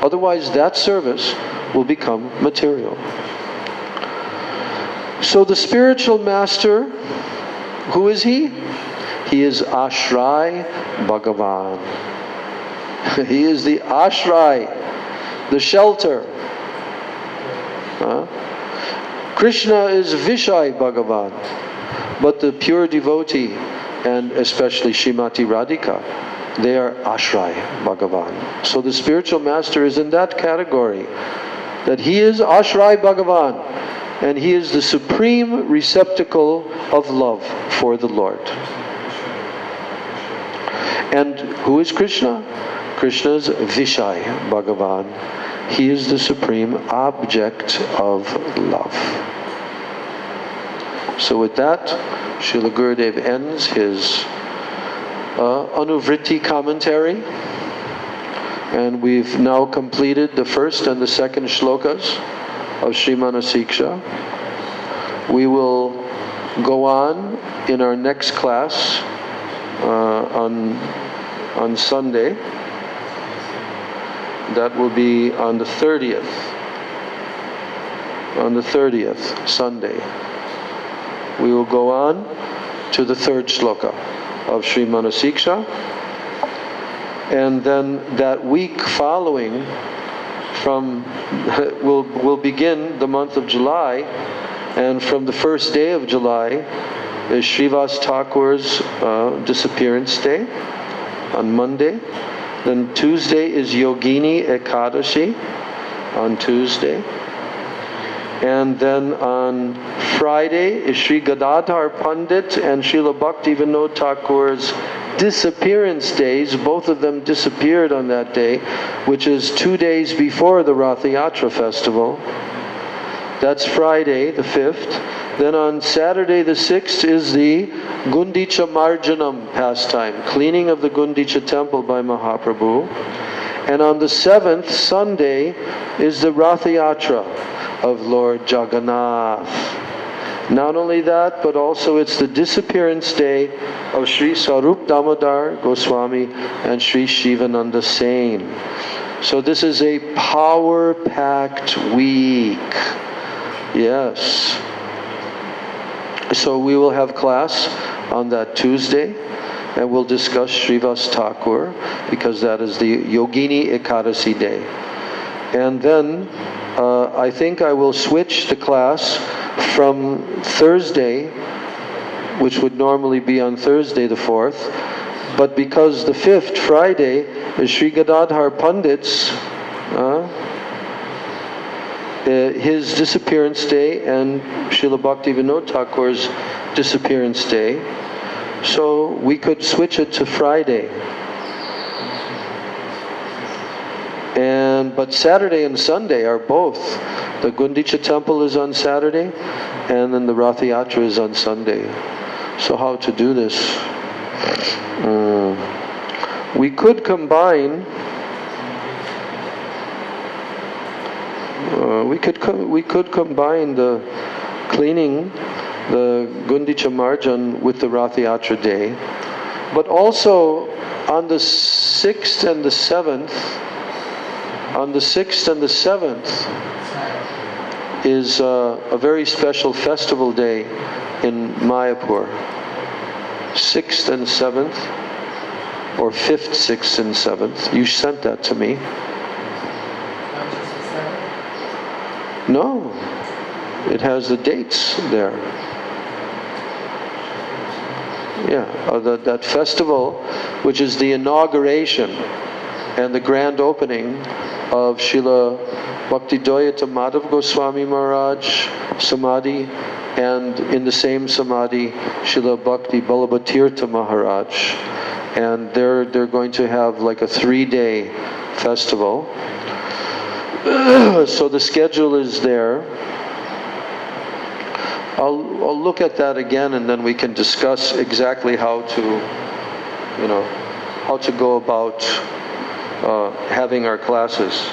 Otherwise that service will become material. So the spiritual master, who is he? He is Ashray Bhagavan. He is the Ashray, the shelter. Krishna is Vishay Bhagavan, but the pure devotee, and especially Srimati Radhika, they are Ashray Bhagavan. So the spiritual master is in that category, that he is Ashray Bhagavan, and he is the supreme receptacle of love for the Lord. And who is Krishna? Krishna is Vishay Bhagavan. He is the supreme object of love. So with that, Srila Gurudev ends his Anuvritti commentary. And we've now completed the first and the second shlokas of Sri Manah-siksa. We will go on in our next class on Sunday. That will be on the 30th. On the 30th, Sunday. We will go on to the third shloka of Sri Manah-siksa. And then that week following, we'll begin the month of July. And from the first day of July is Srivas Thakur's disappearance day on Monday. Then Tuesday is Yogini Ekadashi on Tuesday. And then on Friday is Sri Gadadhar Pandit and Srila Bhakti Vinod Thakur's disappearance days. Both of them disappeared on that day, which is 2 days before the Ratha Yatra festival. That's Friday the 5th. Then on Saturday the 6th is the Gundicha Marjanam pastime, cleaning of the Gundicha temple by Mahaprabhu. And on the 7th, Sunday, is the Ratha Yatra of Lord Jagannath. Not only that, but also it's the disappearance day of Sri Sarup Damodar Goswami and Sri Shivananda Sain. So this is a power-packed week. Yes. So we will have class on that Tuesday, and we'll discuss Srivas Thakur, because that is the Yogini Ekadasi day. And then I think I will switch the class from Thursday, which would normally be on Thursday the 4th, but because the 5th, Friday, is Sri Gadadhar Pandit's his disappearance day and Srila Bhakti Vinod Thakur's disappearance day, so we could switch it to Friday. But Saturday and Sunday are both. The Gundicha temple is on Saturday, and then the Rath Yatra is on Sunday. So how to do this? We could combine. We could combine the cleaning, the Gundicha Marjan, with the Rath Yatra day, but also on the 6th and the 7th. On the 6th and the 7th is a very special festival day in Mayapur. 6th and 7th, or 5th, 6th and 7th. You sent that to me. No, it has the dates there. Yeah, that festival, which is the inauguration and the grand opening of Srila Bhaktidoyata Madhav Goswami Maharaj Samadhi, and in the same Samadhi Srila Bhakti Balabhatirtha Maharaj, and they're going to have like a 3-day festival. So the schedule is there. I'll look at that again, and then we can discuss exactly how to go about having our classes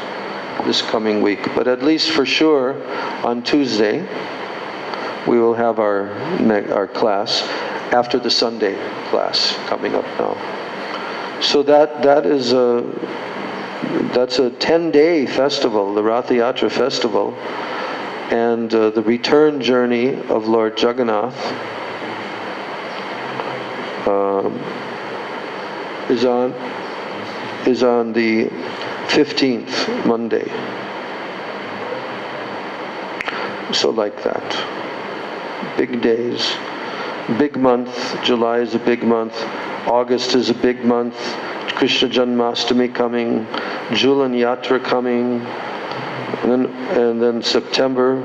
this coming week. But at least for sure, on Tuesday, we will have our class after the Sunday class coming up now. So that's a 10-day festival, the Rath Yatra festival, and the return journey of Lord Jagannath is on the 15th, Monday. So like that. Big days. Big month. July is a big month. August is a big month. Krishna Janmastami coming. Julan Yatra coming. And then September,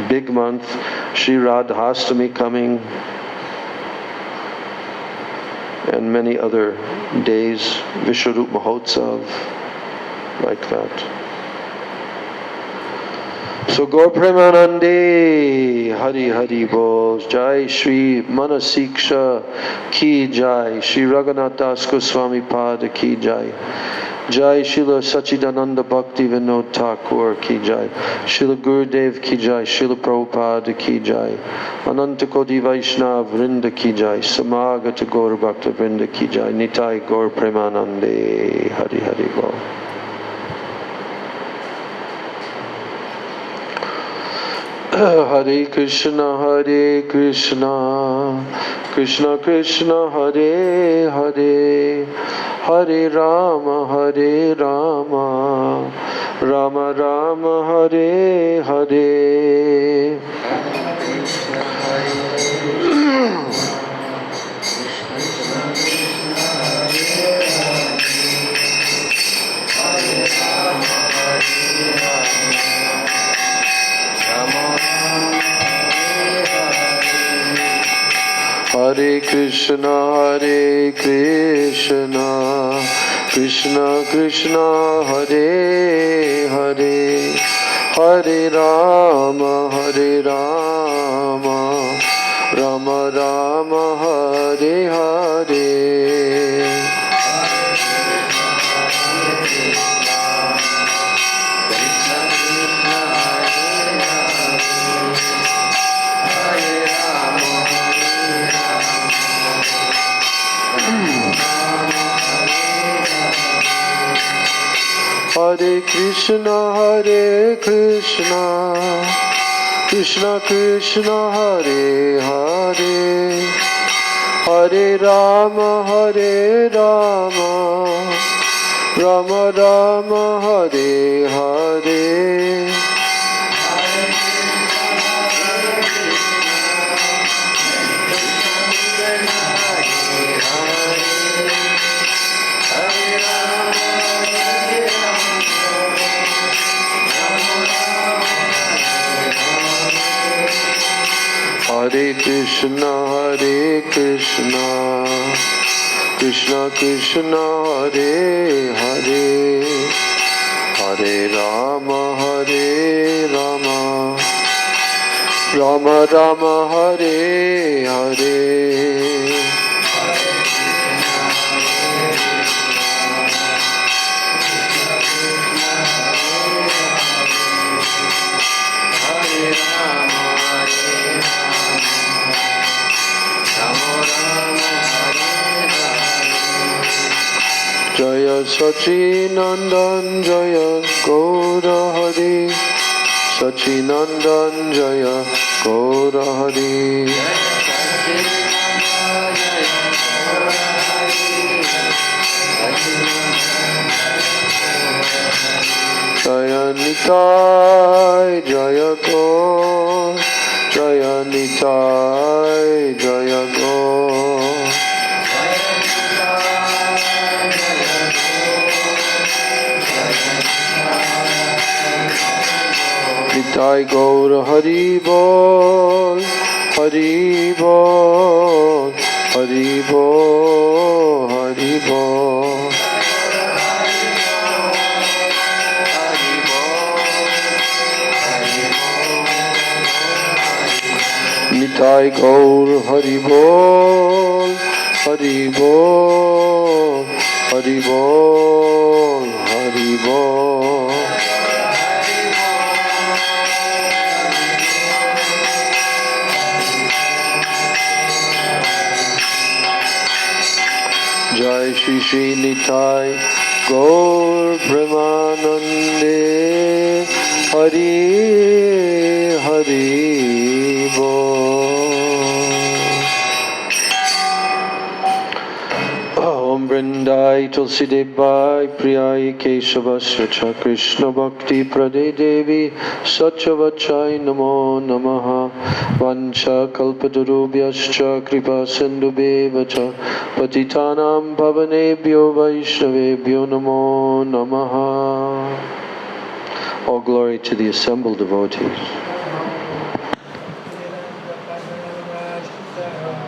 big month. Shri Radhastami coming. And many other days, Vishwarup Mahotsav, like that. So Gaur Premanande, Hari Hari Bol, Jai Shri Manah-siksa Ki Jai, Shri Raghunath Das Goswami Pada Ki Jai, Jai Srila Sachidananda Bhakti Vinod Thakur Ki Jai, Srila Gurudev Ki Jai, Srila Prabhupada Ki Jai, Ananta Koti Vaishnav Vrinda Ki Jai, Samagata Gaur Bhakta Vrinda Ki Jai, Nitai Gaur Premanande, Hari Hari Bol. Hare Krishna, Krishna Krishna, Hare Hare, Hare Rama, Rama Rama, Hare Hare. Hare Krishna, Krishna Krishna, Hare Hare, Hare Rama, Rama Rama, Hare Hare. Hare Krishna, Krishna Krishna, Hare Hare, Hare Rama, Rama Rama, Hare Hare. Hare Krishna, Krishna Krishna, Hare Hare, Hare Rama, Rama Rama, Hare Hare. Jaya Sachinandan Jaya Gaura Hari, Sachinandan Jaya Gaura Hari. Jaya Nitai Jaya Gaur, Jaya Nitai Jaya Gaur. Nitai Gaur Hari Bol, Hari Bol, Hari Bol, Hari Bol. Nitai Gaur Hari Bol, Hari Bol, Hari Bol, Hari Bol. Jai Shri Shri Nitai Gaur Premanande, Hari Hari Bol. Om Vrindai Tulsi Debai Priyai Keshavasya Krishna Bhakti Prade Devi Satchavachai Namo Namaha Vancha Kalpatarubhyascha Kripa Sindhubheva Patitanam Pavanebhyo Vaishnavebhyo Namo Namaha. All glory to the assembled devotees.